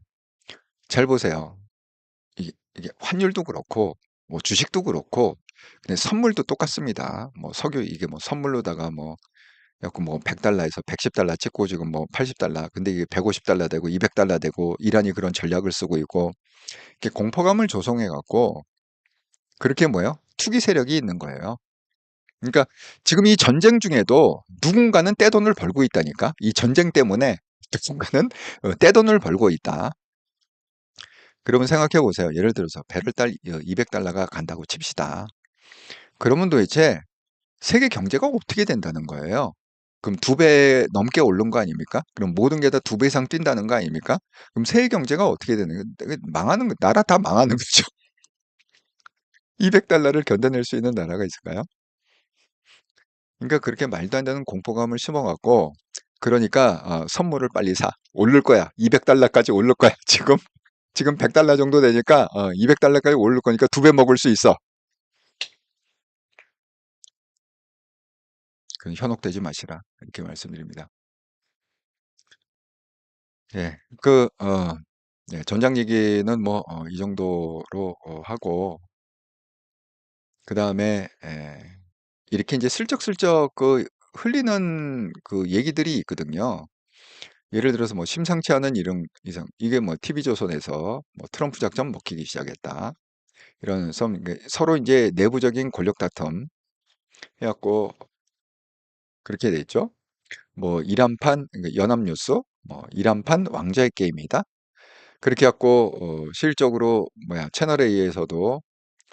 잘 보세요. 이게 환율도 그렇고 뭐 주식도 그렇고 근데 선물도 똑같습니다. 뭐 석유 이게 뭐 선물로다가 뭐 그래갖고 뭐 100달러에서 110달러 찍고 지금 뭐 80달러 근데 이게 150달러 되고 200달러 되고 이란이 그런 전략을 쓰고 있고 이렇게 공포감을 조성해 갖고 그렇게 뭐예요? 투기 세력이 있는 거예요. 그러니까 지금 이 전쟁 중에도 누군가는 떼돈을 벌고 있다니까. 이 전쟁 때문에 누군가는 떼돈을 벌고 있다. 그러면 생각해 보세요. 예를 들어서 배럴 달 200달러가 간다고 칩시다. 그러면 도대체 세계 경제가 어떻게 된다는 거예요? 그럼 2배 넘게 오른 거 아닙니까? 그럼 모든 게 다 2배 이상 뛴다는 거 아닙니까? 그럼 세계 경제가 어떻게 되는 거예요? 망하는 거, 나라 다 망하는 거죠. 200달러를 견뎌낼 수 있는 나라가 있을까요? 그러니까 그렇게 말도 안 되는 공포감을 심어갖고 그러니까 선물을 빨리 사. 오를 거야. 200달러까지 오를 거야. 지금 100달러 정도 되니까 200달러까지 오를 거니까 2배 먹을 수 있어. 그 현혹되지 마시라. 이렇게 말씀드립니다. 예. 네, 전장 얘기는 뭐 이 정도로 하고 그다음에 이렇게 이제 슬쩍슬쩍 흘리는 그 얘기들이 있거든요. 예를 들어서 뭐 심상치 않은 이런 이상 이게 뭐 TV조선에서 뭐 트럼프 작전 먹히기 시작했다. 이런 서로 이제 내부적인 권력 다툼 해갖고 그렇게 돼 있죠. 뭐 이란판 그러니까 연합뉴스 뭐 이란판 왕좌의 게임이다. 그렇게 갖고 실질적으로 뭐야 채널 A에서도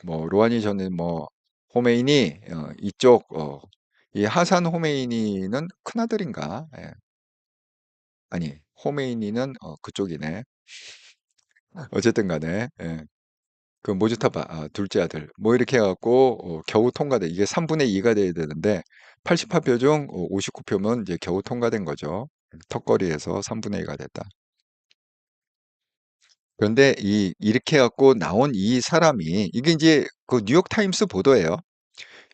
뭐 로하니 전에 뭐 호메이니 이쪽 이 하산 호메이니는 큰아들인가? 예. 아니, 호메이니는 그쪽이네. 어쨌든 간에 예. 그 모주타바 둘째 아들 뭐 이렇게 해 갖고 겨우 통과돼. 이게 3분의 2가 돼야 되는데 88표 중 59표면 이제 겨우 통과된 거죠. 턱걸이에서 3분의 2가 됐다. 그런데 이렇게 해 갖고 나온 이 사람이 이게 이제 그 뉴욕 타임스 보도예요.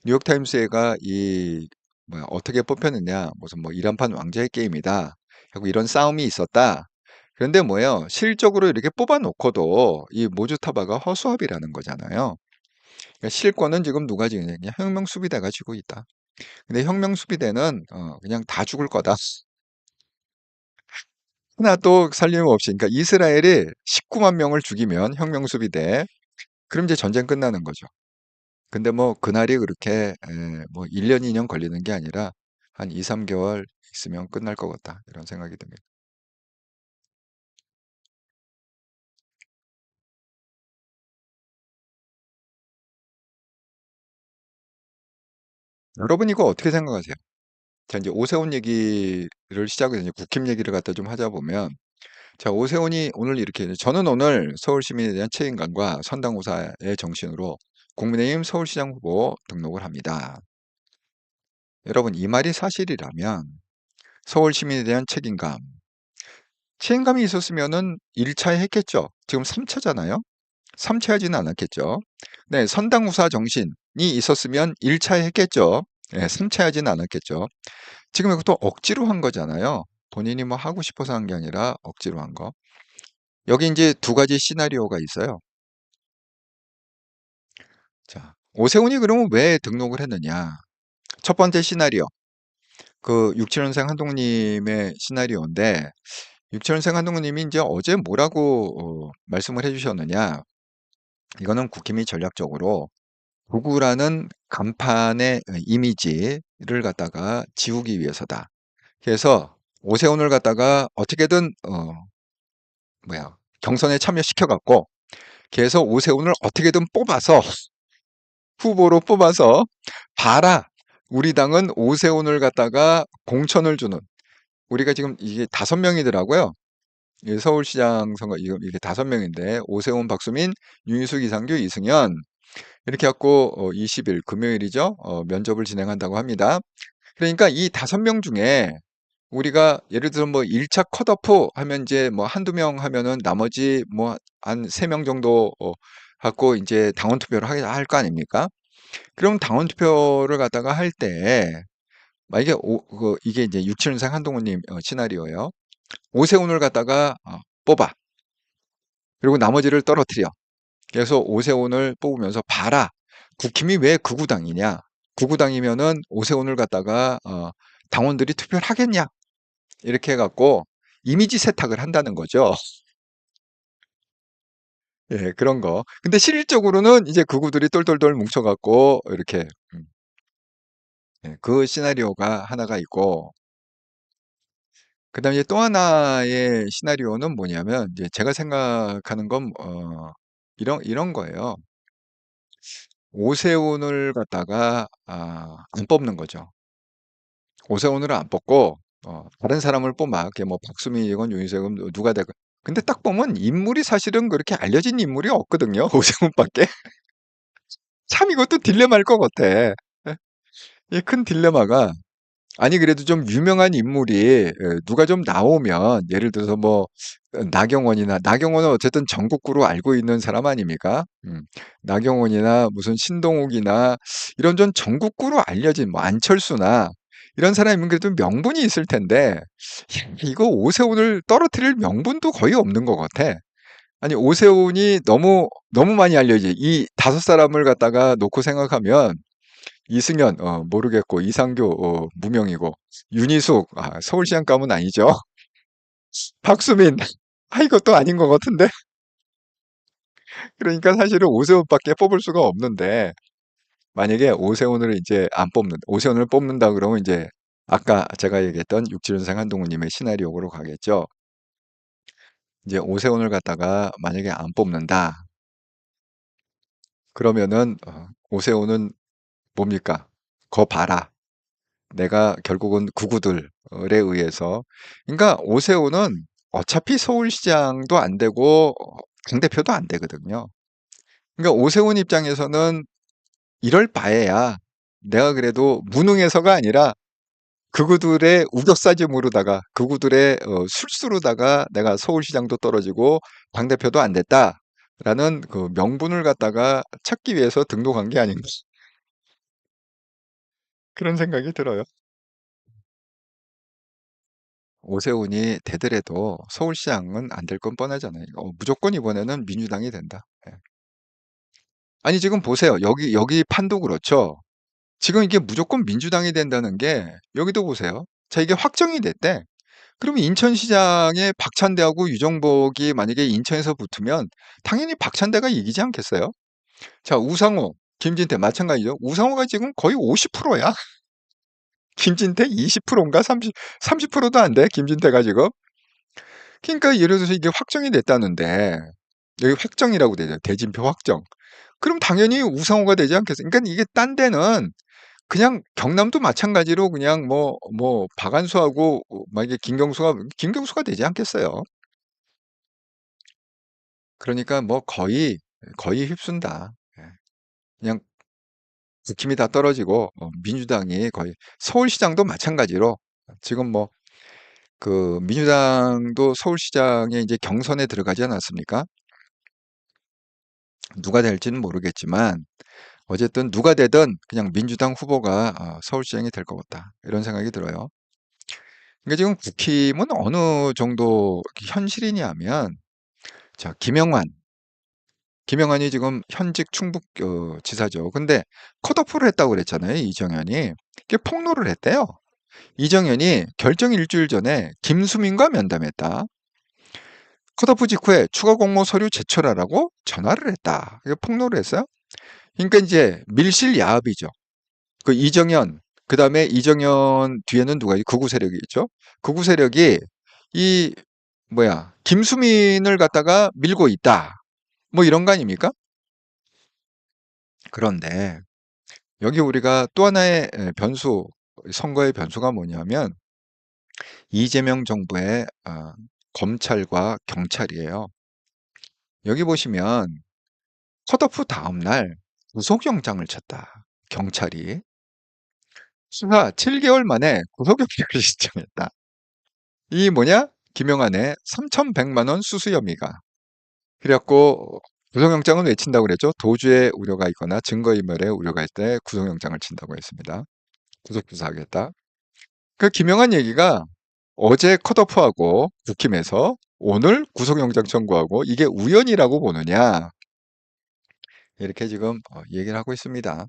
뉴욕 타임스가 이 뭐야 어떻게 뽑혔느냐 무슨 뭐 이란판 왕자의 게임이다 하고 이런 싸움이 있었다. 그런데 뭐예요? 실적으로 이렇게 뽑아놓고도 이 모주타바가 허수아비라는 거잖아요. 그러니까 실권은 지금 누가 지금 그냥 혁명수비대가 쥐고 있다. 근데 혁명수비대는 그냥 다 죽을 거다. 하나도 살림없이. 그러니까 이스라엘이 19만 명을 죽이면 혁명수비대. 그럼 이제 전쟁 끝나는 거죠. 근데 뭐 그날이 그렇게 뭐 1년, 2년 걸리는 게 아니라 한 2, 3개월 있으면 끝날 것 같다. 이런 생각이 듭니다. 여러분 이거 어떻게 생각하세요? 자, 이제 오세훈 얘기를 시작해서 이제 국힘 얘기를 갖다 좀 하자 보면 자, 오세훈이 오늘 이렇게 저는 오늘 서울시민에 대한 책임감과 선당후사의 정신으로 국민의힘 서울시장 후보 등록을 합니다. 여러분 이 말이 사실이라면 서울시민에 대한 책임감이 있었으면은 1차에 했겠죠. 지금 3차잖아요. 3차 하지는 않았겠죠. 네, 선당후사 정신이 있었으면 1차에 했겠죠. 네, 3차 하지는 않았겠죠. 지금 이것도 억지로 한 거잖아요. 본인이 뭐 하고 싶어서 한 게 아니라 억지로 한 거. 여기 이제 두 가지 시나리오가 있어요. 자, 오세훈이 그러면 왜 등록을 했느냐? 첫 번째 시나리오. 그 67년생 한동훈님의 시나리오인데 67년생 한동훈님이 이제 어제 뭐라고 말씀을 해주셨느냐? 이거는 국힘이 전략적으로 구구라는 간판의 이미지를 갖다가 지우기 위해서다. 그래서 오세훈을 갖다가 어떻게든 경선에 참여시켜 갖고 그래서 오세훈을 어떻게든 뽑아서 후보로 뽑아서 봐라. 우리 당은 오세훈을 갖다가 공천을 주는 우리가 지금 이게 5명이더라고요. 서울시장 선거 이게 5명인데 오세훈, 박수민, 윤희숙, 이상규, 이승현 이렇게 갖고 20일 금요일이죠. 면접을 진행한다고 합니다. 그러니까 이 5명 중에 우리가 예를 들어 뭐 1차 컷오프 하면 이제 뭐 한두 명 하면은 나머지 뭐 한 3명 정도 갖고 이제 당원 투표를 할 거 아닙니까? 그럼 당원 투표를 갖다가 할 때 만약에 이게 이제 67년생 한동훈님 시나리오예요. 오세훈을 갖다가 뽑아. 그리고 나머지를 떨어뜨려. 그래서 오세훈을 뽑으면서 봐라. 국힘이 왜 극우당이냐? 극우당이면은 오세훈을 갖다가 당원들이 투표를 하겠냐? 이렇게 해갖고 이미지 세탁을 한다는 거죠. 예, 그런 거. 근데 실질적으로는 이제 극우들이 똘똘똘 뭉쳐갖고 이렇게 예, 그 시나리오가 하나가 있고 그다음에 또 하나의 시나리오는 뭐냐면 이제 제가 생각하는 건 이런 거예요. 오세훈을 갖다가 안 뽑는 거죠. 오세훈을 안 뽑고 다른 사람을 뽑아. 그게 뭐 박수민이건 윤희석은 누가 되건. 근데 딱 보면 인물이 사실은 그렇게 알려진 인물이 없거든요. 오세훈밖에. 참 이것도 딜레마일 것 같아. 예, 이큰 딜레마가 아니 그래도 좀 유명한 인물이 누가 좀 나오면 예를 들어서 뭐 나경원은 어쨌든 전국구로 알고 있는 사람 아닙니까? 나경원이나 무슨 신동욱이나 이런 좀 전국구로 알려진 뭐 안철수나 이런 사람이면 그래도 명분이 있을 텐데 이거 오세훈을 떨어뜨릴 명분도 거의 없는 것 같아. 아니 오세훈이 너무 많이 알려지 이 5사람을 갖다가 놓고 생각하면 이승현 모르겠고 이상교 무명이고 윤희숙 서울시장 감은 아니죠. 박수민 이것도 아닌 것 같은데. 그러니까 사실은 오세훈밖에 뽑을 수가 없는데 만약에 오세훈을 이제 안 뽑는 오세훈을 뽑는다 그러면 이제 아까 제가 얘기했던 67년생 한동훈님의 시나리오로 가겠죠. 이제 오세훈을 갖다가 만약에 안 뽑는다 그러면은 오세훈은 뭡니까? 거 봐라. 내가 결국은 구구들에 의해서. 그러니까 오세훈은 어차피 서울시장도 안 되고 당대표도 안 되거든요. 그러니까 오세훈 입장에서는 이럴 바에야 내가 그래도 무능해서가 아니라 그구들의 우격사짐으로다가 그구들의 술수로다가 내가 서울시장도 떨어지고 당대표도 안 됐다라는 그 명분을 갖다가 찾기 위해서 등록한 게 아닌가 그런 생각이 들어요. 오세훈이 되더라도 서울시장은 안 될 건 뻔하잖아요. 무조건 이번에는 민주당이 된다. 예. 아니 지금 보세요. 여기 판도 그렇죠. 지금 이게 무조건 민주당이 된다는 게 여기도 보세요. 자, 이게 확정이 됐대. 그러면 인천시장에 박찬대하고 유정복이 만약에 인천에서 붙으면 당연히 박찬대가 이기지 않겠어요? 자, 우상호, 김진태 마찬가지죠. 우상호가 지금 거의 50%야. 김진태 20%인가 30%도 안 돼. 김진태가 지금. 그러니까 예를 들어서 이게 확정이 됐다는데 여기 확정이라고 되죠. 대진표 확정. 그럼 당연히 우상호가 되지 않겠어요? 그러니까 이게 딴 데는 그냥 경남도 마찬가지로 그냥 박안수하고 만약에 김경수가 되지 않겠어요? 그러니까 뭐 거의 휩쓴다. 예. 그냥 국힘이 다 떨어지고 민주당이 거의 서울시장도 마찬가지로 지금 뭐 그 민주당도 서울시장에 이제 경선에 들어가지 않았습니까? 누가 될지는 모르겠지만 어쨌든 누가 되든 그냥 민주당 후보가 서울시장이 될 것 같다. 이런 생각이 들어요. 그러니까 지금 국힘은 어느 정도 현실이냐면 자, 김영환이 지금 현직 충북 지사죠. 근데 컷오프를 했다고 그랬잖아요. 이정현이. 이게 폭로를 했대요. 이정현이 결정 일주일 전에 김수민과 면담했다. 컷오프 직후에 추가 공모 서류 제출하라고 전화를 했다. 이게 폭로를 했어요. 그러니까 이제 밀실야합이죠. 그 이정현, 그 다음에 이정현 뒤에는 누가 극우 세력이 있죠. 극우 세력이 이 김수민을 갖다가 밀고 있다. 뭐 이런 거 아닙니까? 그런데 여기 우리가 또 하나의 변수, 선거의 변수가 뭐냐면 이재명 정부의 검찰과 경찰이에요. 여기 보시면 컷오프 다음날 구속영장을 쳤다. 경찰이. 수사 7개월 만에 구속영장을 신청했다. 이 김영환의 3,100만 원 수수 혐의가. 그래갖고 구속영장은 왜 친다고 그랬죠? 도주의 우려가 있거나 증거인멸의 우려가 있을 때 구속영장을 친다고 했습니다. 구속조사하겠다. 그 김영환 얘기가 어제 컷오프하고 국힘에서 오늘 구속영장 청구하고 이게 우연이라고 보느냐 이렇게 지금 얘기를 하고 있습니다.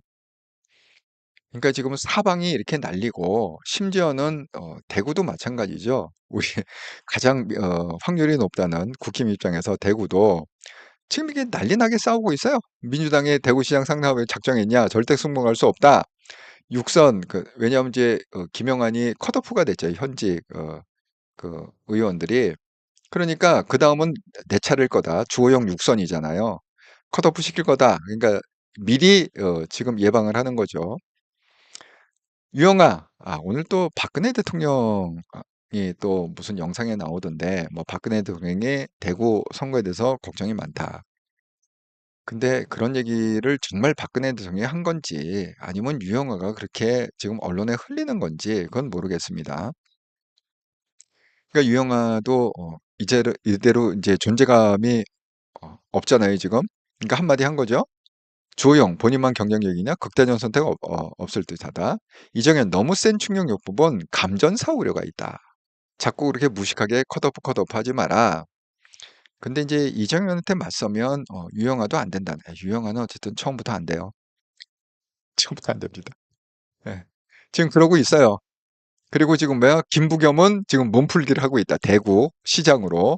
그러니까 지금 사방이 이렇게 날리고 심지어는 대구도 마찬가지죠. 우리 가장 확률이 높다는 국힘 입장에서 대구도 지금 이게 난리 나게 싸우고 있어요. 민주당의 대구시장 상대하고 작정했냐? 절대 승복할 수 없다. 육선 왜냐하면 이제 김영환이 컷오프가 됐죠. 현직 그 의원들이. 그러니까 그 다음은 내 차례일 거다. 주호영 육선이잖아요. 컷오프 시킬 거다. 그러니까 미리 지금 예방을 하는 거죠. 유영아, 오늘 또 박근혜 대통령이 또 무슨 영상에 나오던데, 뭐 박근혜 대통령의 대구 선거에 대해서 걱정이 많다. 근데 그런 얘기를 정말 박근혜 대통령이 한 건지, 아니면 유영아가 그렇게 지금 언론에 흘리는 건지, 그건 모르겠습니다. 그러니까 유영아도 이대로 이제 존재감이 없잖아요, 지금. 그러니까 한마디 한 거죠. 주호영 본인만 경쟁력이냐? 극단적 선택 없을 듯하다. 이정현 너무 센 충격요법은 감전사 우려가 있다. 자꾸 그렇게 무식하게 컷오프 하지 마라. 근데 이제 이정현한테 맞서면 유영아도 안 된다. 유영아는 어쨌든 처음부터 안 돼요. 처음부터 안 됩니다. 예. 지금 그러고 있어요. 그리고 지금 김부겸은 지금 몸풀기를 하고 있다. 대구 시장으로.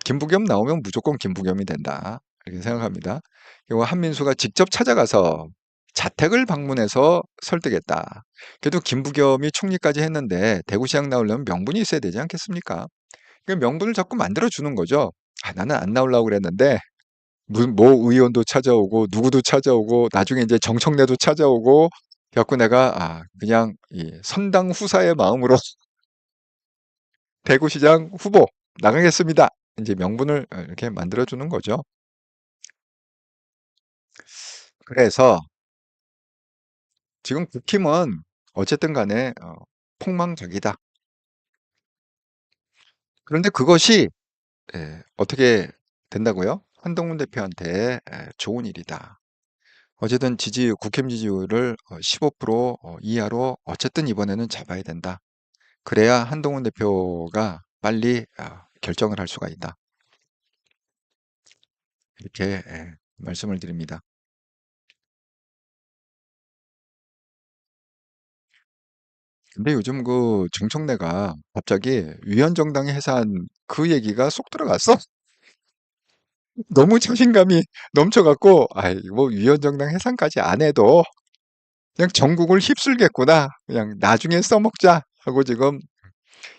김부겸 나오면 무조건 김부겸이 된다. 이렇게 생각합니다. 그리고 한민수가 직접 찾아가서 자택을 방문해서 설득했다. 그래도 김부겸이 총리까지 했는데 대구시장 나오려면 명분이 있어야 되지 않겠습니까? 그 명분을 자꾸 만들어 주는 거죠. 나는 안 나오려고 그랬는데 뭐 의원도 찾아오고 누구도 찾아오고 나중에 이제 정청래도 찾아오고 그래갖고 내가 그냥 이 선당 후사의 마음으로 대구시장 후보 나가겠습니다. 이제 명분을 이렇게 만들어주는 거죠. 그래서 지금 국힘은 어쨌든 간에 폭망적이다. 그런데 그것이 어떻게 된다고요? 한동훈 대표한테 좋은 일이다. 어쨌든 국힘 지지율을 15% 이하로 어쨌든 이번에는 잡아야 된다. 그래야 한동훈 대표가 빨리 결정을 할 수가 있다. 이렇게 말씀을 드립니다. 근데 요즘 그 정청래가 갑자기 위헌정당 해산 그 얘기가 쏙 들어갔어. 너무 자신감이 넘쳐갖고, 뭐 위헌정당 해산까지 안 해도 그냥 전국을 휩쓸겠구나. 그냥 나중에 써먹자 하고 지금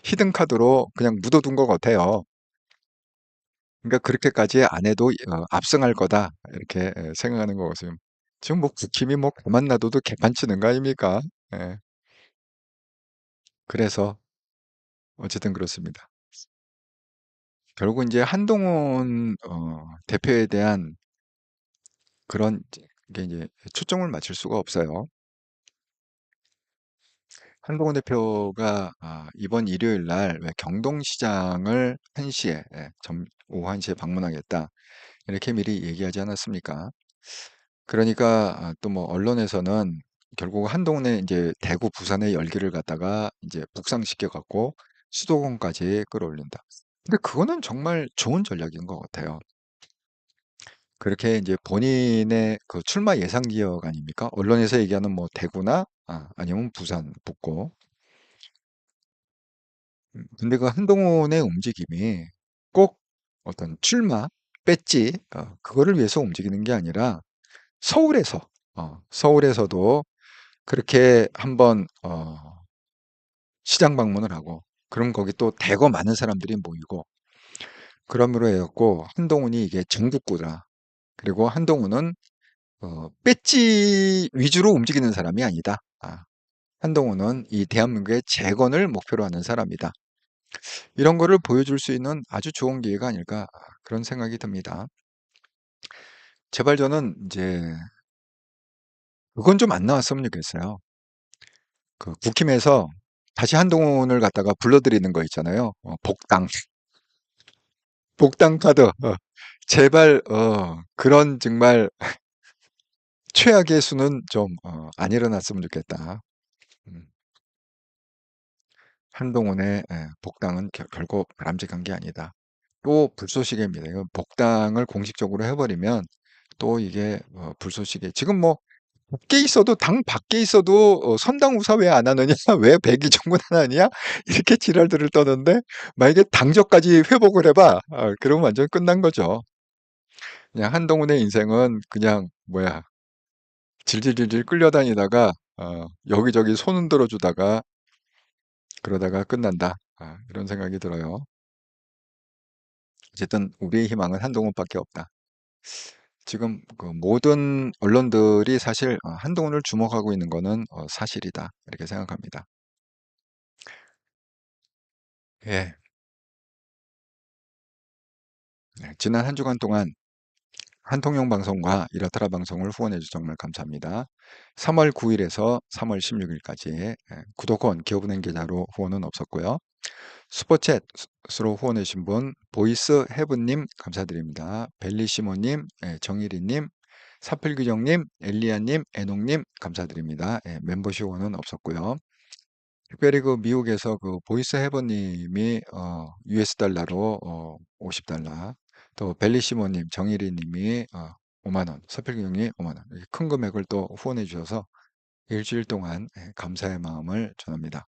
히든카드로 그냥 묻어둔 것 같아요. 그러니까 그렇게까지 안 해도 압승할 거다. 이렇게 생각하는 거거든요. 지금 뭐 국힘이 뭐 가만 놔둬도 개판치는 거 아닙니까? 예. 그래서 어쨌든 그렇습니다. 결국 이제 한동훈 대표에 대한 그런 게 이제 초점을 맞출 수가 없어요. 한동훈 대표가 이번 일요일 날 왜 경동시장을 1시에 오후 1시에 방문하겠다. 이렇게 미리 얘기하지 않았습니까? 그러니까 또 뭐 언론에서는 결국 한동훈의 이제 대구 부산의 열기를 갖다가 이제 북상시켜 갖고 수도권까지 끌어올린다. 근데 그거는 정말 좋은 전략인 것 같아요. 그렇게 이제 본인의 그 출마 예상 지역 아닙니까? 언론에서 얘기하는 뭐 대구나 아니면 부산 붙고. 근데 그 한동훈의 움직임이 꼭 어떤 출마, 배지, 그거를 위해서 움직이는 게 아니라 서울에서, 서울에서도 그렇게 한번, 시장 방문을 하고, 그럼 거기 또 대거 많은 사람들이 모이고, 그러므로 해갖고 한동훈이 이게 전국구다. 그리고 한동훈은 배지 위주로 움직이는 사람이 아니다. 한동훈은 이 대한민국의 재건을 목표로 하는 사람이다. 이런 거를 보여줄 수 있는 아주 좋은 기회가 아닐까 그런 생각이 듭니다. 제발 저는 이제 그건 좀 안 나왔으면 좋겠어요. 그 국힘에서 다시 한동훈을 갖다가 불러들이는 거 있잖아요. 복당, 복당 카드. 제발 그런 정말 최악의 수는 좀 안 일어났으면 좋겠다. 음, 한동훈의 복당은 결코 바람직한 게 아니다. 또 불쏘시개입니다. 이건 복당을 공식적으로 해버리면 또 이게 불쏘시개. 지금 뭐 밖에 있어도 당 밖에 있어도 선당 우사 왜 안 하느냐? 왜 백의종군 안 하느냐? 이렇게 지랄들을 떠는데 만약에 당적까지 회복을 해봐. 그러면 완전 끝난 거죠. 그냥 한동훈의 인생은 그냥 뭐야 질질질질 끌려다니다가 여기저기 손 흔들어 주다가 그러다가 끝난다. 이런 생각이 들어요. 어쨌든 우리의 희망은 한동훈밖에 없다. 지금 그 모든 언론들이 사실 한동훈을 주목하고 있는 거는 사실이다. 이렇게 생각합니다. 예. 네, 지난 한 주간 동안 한통용 방송과 이렇더라 방송을 후원해 주셔서 정말 감사합니다. 3월 9일에서 3월 16일까지 구독권 기업은행 계좌로 후원은 없었고요. 슈퍼챗으로 후원해 주신 분 보이스 헤븐님 감사드립니다. 벨리시모님, 정일이님, 사필규정님, 엘리아님, 애농님 감사드립니다. 멤버십 후원은 없었고요. 특별히 그 미국에서 그 보이스 헤버님이 US 달러로 50달러, 또 벨리시모님, 정일이님이 5만 원, 서필경이 5만 원, 이렇게 큰 금액을 또 후원해 주셔서 일주일 동안 감사의 마음을 전합니다.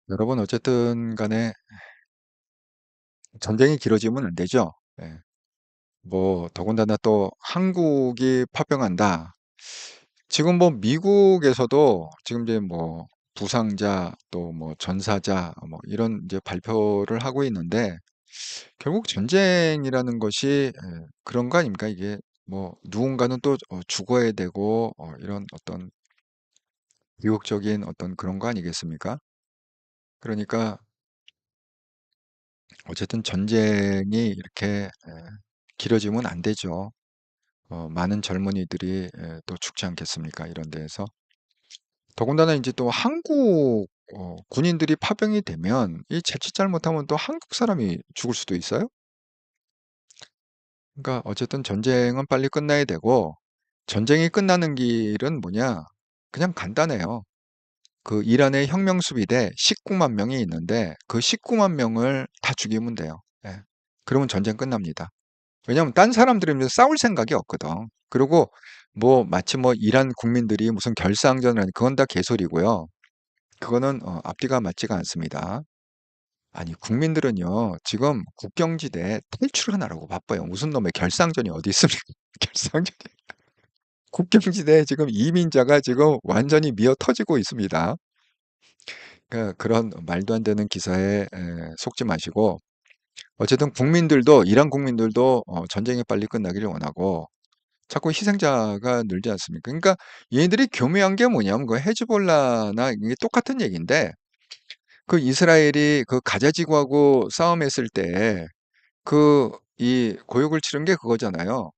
여러분 어쨌든 간에 전쟁이 길어지면 안 되죠. 예. 뭐 더군다나 또 한국이 파병한다. 지금 뭐 미국에서도 지금 이제 뭐 부상자 또 뭐 전사자 뭐 이런 이제 발표를 하고 있는데 결국 전쟁이라는 것이 그런 거 아닙니까? 이게 뭐 누군가는 또 죽어야 되고 이런 어떤 유혹적인 어떤 그런 거 아니겠습니까? 그러니까 어쨌든 전쟁이 이렇게 길어지면 안 되죠. 많은 젊은이들이 또 죽지 않겠습니까? 이런 데에서. 더군다나 이제 또 한국 군인들이 파병이 되면 이 자칫 잘못하면 또 한국 사람이 죽을 수도 있어요. 그러니까 어쨌든 전쟁은 빨리 끝나야 되고 전쟁이 끝나는 길은 뭐냐? 그냥 간단해요. 그 이란의 혁명 수비대 19만 명이 있는데 그 19만 명을 다 죽이면 돼요. 예. 그러면 전쟁 끝납니다. 왜냐하면 딴 사람들이면 싸울 생각이 없거든. 그리고 뭐 마치 뭐 이란 국민들이 무슨 결사항전을 하는 그건 다 개소리고요. 그거는 앞뒤가 맞지가 않습니다. 아니 국민들은요 지금 국경지대 탈출하느라고 바빠요. 무슨 놈의 결사항전이 어디 있습니까? 결사항전 국경지대에 지금 이민자가 지금 완전히 미어 터지고 있습니다. 그러니까 그런 말도 안 되는 기사에 속지 마시고 어쨌든 국민들도 이란 국민들도 전쟁이 빨리 끝나기를 원하고 자꾸 희생자가 늘지 않습니까? 그러니까 얘네들이 교묘한 게 뭐냐면 그 헤즈볼라나 이게 똑같은 얘기인데 그 이스라엘이 그 가자 지구하고 싸움했을 때 그 이 고역을 치른 게 그거잖아요.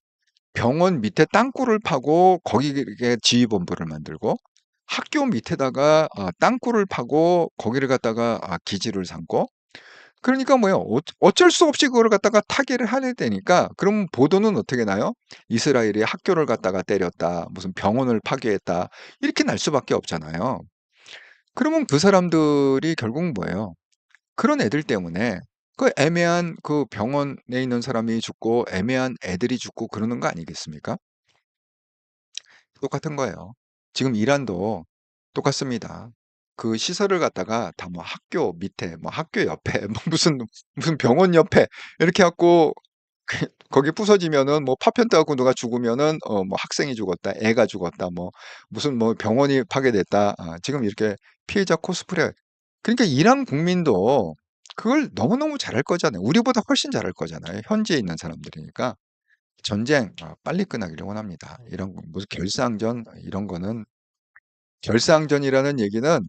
병원 밑에 땅굴을 파고 거기에 지휘본부를 만들고 학교 밑에다가 땅굴을 파고 거기를 갖다가 기지를 삼고 그러니까 뭐예요? 어쩔 수 없이 그거를 갖다가 타개를 해야 되니까 그럼 보도는 어떻게 나요? 이스라엘이 학교를 갖다가 때렸다. 무슨 병원을 파괴했다. 이렇게 날 수밖에 없잖아요. 그러면 그 사람들이 결국 뭐예요? 그런 애들 때문에 그 애매한 그 병원에 있는 사람이 죽고 애매한 애들이 죽고 그러는 거 아니겠습니까? 똑같은 거예요. 지금 이란도 똑같습니다. 그 시설을 갖다가 다 뭐 학교 밑에, 뭐 학교 옆에, 뭐 무슨 병원 옆에 이렇게 갖고 거기 부서지면은 뭐 파편 떠갖고 누가 죽으면은 뭐 학생이 죽었다, 애가 죽었다, 뭐 무슨 뭐 병원이 파괴됐다. 지금 이렇게 피해자 코스프레. 그러니까 이란 국민도 그걸 너무너무 잘할 거잖아요. 우리보다 훨씬 잘할 거잖아요. 현지에 있는 사람들이니까. 전쟁 빨리 끝나기를 원합니다. 이런 무슨 결사항전 이런 거는 결사항전이라는 얘기는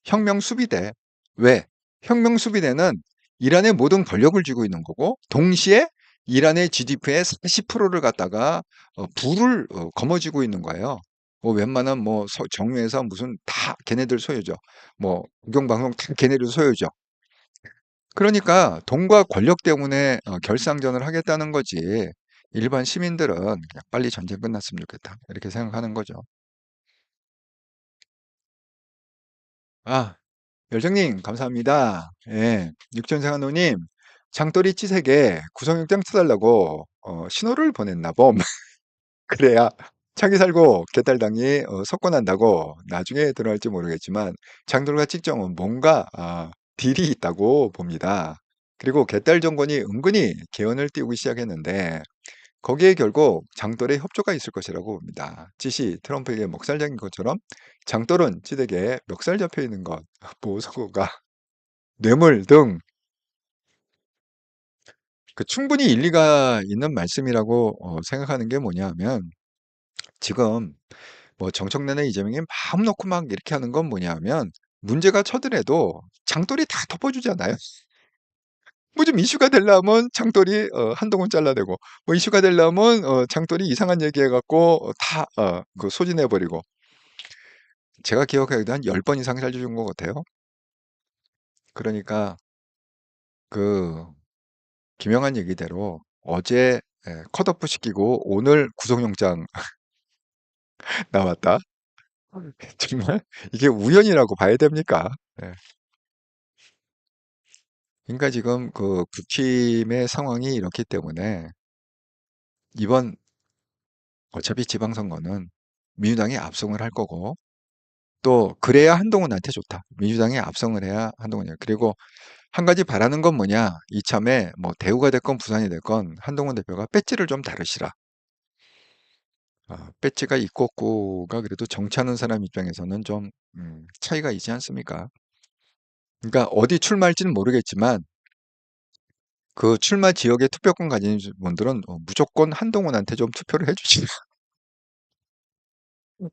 혁명 수비대. 왜? 혁명 수비대는 이란의 모든 권력을 쥐고 있는 거고 동시에 이란의 GDP의 40%를 갖다가 부를 거머쥐고 있는 거예요. 뭐 웬만한 뭐 정유회사 무슨 다 걔네들 소유죠. 뭐 국영방송 다 걔네들 소유죠. 그러니까 돈과 권력 때문에 결상전을 하겠다는 거지. 일반 시민들은 그냥 빨리 전쟁 끝났으면 좋겠다. 이렇게 생각하는 거죠. 아, 열정님, 감사합니다. 예, 육전생한호님, 장돌이 찌색에 구성영장 쳐달라고 신호를 보냈나 봄. 그래야 차기 살고 개딸당이 석권한다고 나중에 드러날지 모르겠지만 장돌과 찍정은 뭔가 딜이 있다고 봅니다. 그리고 개딸 정권이 은근히 개헌을 띄우기 시작했는데 거기에 결국 장돌의 협조가 있을 것이라고 봅니다. 지시 트럼프에게 먹살 잡힌 것처럼 장돌은 찌덱에 멱살 잡혀 있는 것, 보석어가 뇌물 등 그 충분히 일리가 있는 말씀이라고 생각하는 게 뭐냐면 지금 뭐 정청래나 이재명이 마음 놓고 막 이렇게 하는 건 뭐냐면 문제가 쳐들어도 장돌이 다 덮어주잖아요. 뭐 좀 이슈가 되려면 장돌이 한동훈 잘라내고 뭐 이슈가 되려면 장돌이 이상한 얘기해갖고 다 그 소진해버리고 제가 기억하기도 한 10번 이상 살려준 것 같아요. 그러니까 그 김영한 얘기대로 어제 컷오프 시키고 오늘 구속영장 나왔다. 정말 이게 우연이라고 봐야 됩니까? 예. 그러니까 지금 그 국힘의 상황이 이렇기 때문에 이번 어차피 지방선거는 민주당이 압승을 할 거고 또 그래야 한동훈한테 좋다. 민주당이 압승을 해야 한동훈이야. 그리고 한 가지 바라는 건 뭐냐? 이참에 뭐 대우가 됐건 부산이 됐건 한동훈 대표가 배지를 좀 다르시라. 배지가 있고 없고가 그래도 정치하는 사람 입장에서는 좀 차이가 있지 않습니까? 그러니까 어디 출마할지는 모르겠지만 그 출마 지역에 투표권 가진 분들은 무조건 한동훈한테 좀 투표를 해주시라.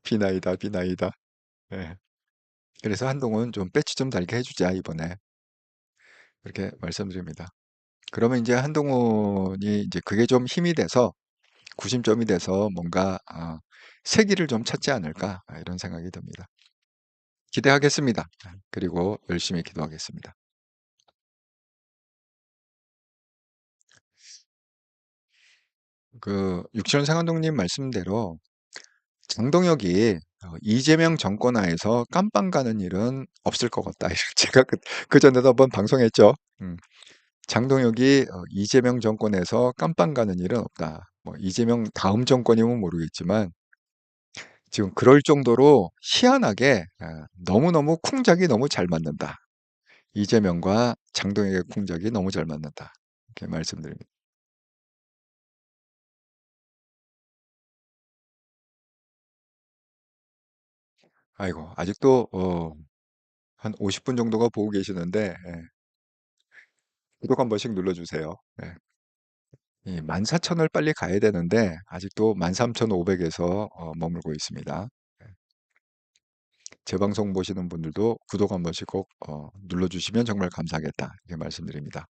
비나이다, 비나이다. 예. 그래서 한동훈 좀 배치 좀 달게 해주자, 이번에. 그렇게 말씀드립니다. 그러면 이제 한동훈이 이제 그게 좀 힘이 돼서, 구심점이 돼서 뭔가, 세기를 좀 찾지 않을까, 이런 생각이 듭니다. 기대하겠습니다. 그리고 열심히 기도하겠습니다. 육천 생한동님 말씀대로 장동혁이 이재명 정권 하에서 깜빵 가는 일은 없을 것 같다. 제가 그 전에도 한번 방송했죠. 장동혁이 이재명 정권에서 깜빵 가는 일은 없다. 뭐 이재명 다음 정권이면 모르겠지만 지금 그럴 정도로 희한하게 너무너무 쿵작이 너무 잘 맞는다. 이재명과 장동혁의 쿵작이 너무 잘 맞는다. 이렇게 말씀드립니다. 아이고, 아직도 한 50분 정도가 보고 계시는데 구독 한 번씩 눌러주세요. 예. 이 14,000을 빨리 가야 되는데 아직도 13,500에서 머물고 있습니다. 예. 제 방송 보시는 분들도 구독 한 번씩 꼭 눌러주시면 정말 감사하겠다. 이렇게 말씀드립니다.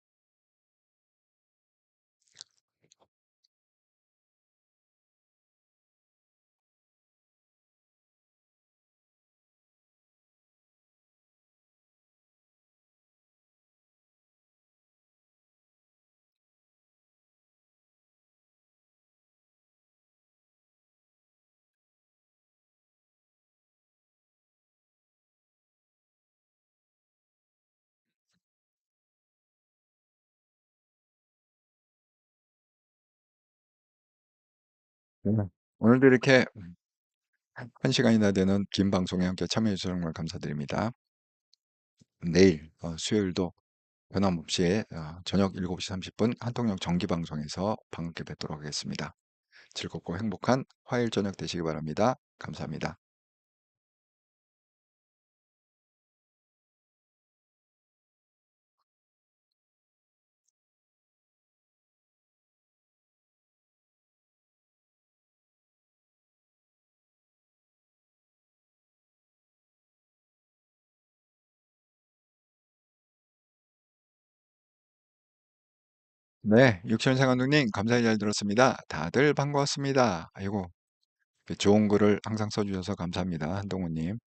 네. 오늘도 이렇게 1시간이나 되는 긴 방송에 함께 참여해 주셔서 정말 감사드립니다. 내일 수요일도 변함없이 저녁 7시 30분 한통역 정기 방송에서 반갑게 뵙도록 하겠습니다. 즐겁고 행복한 화요일 저녁 되시기 바랍니다. 감사합니다. 네, 육천생활동님 감사히 잘 들었습니다. 다들 반가웠습니다. 아이고, 좋은 글을 항상 써주셔서 감사합니다. 한동훈님.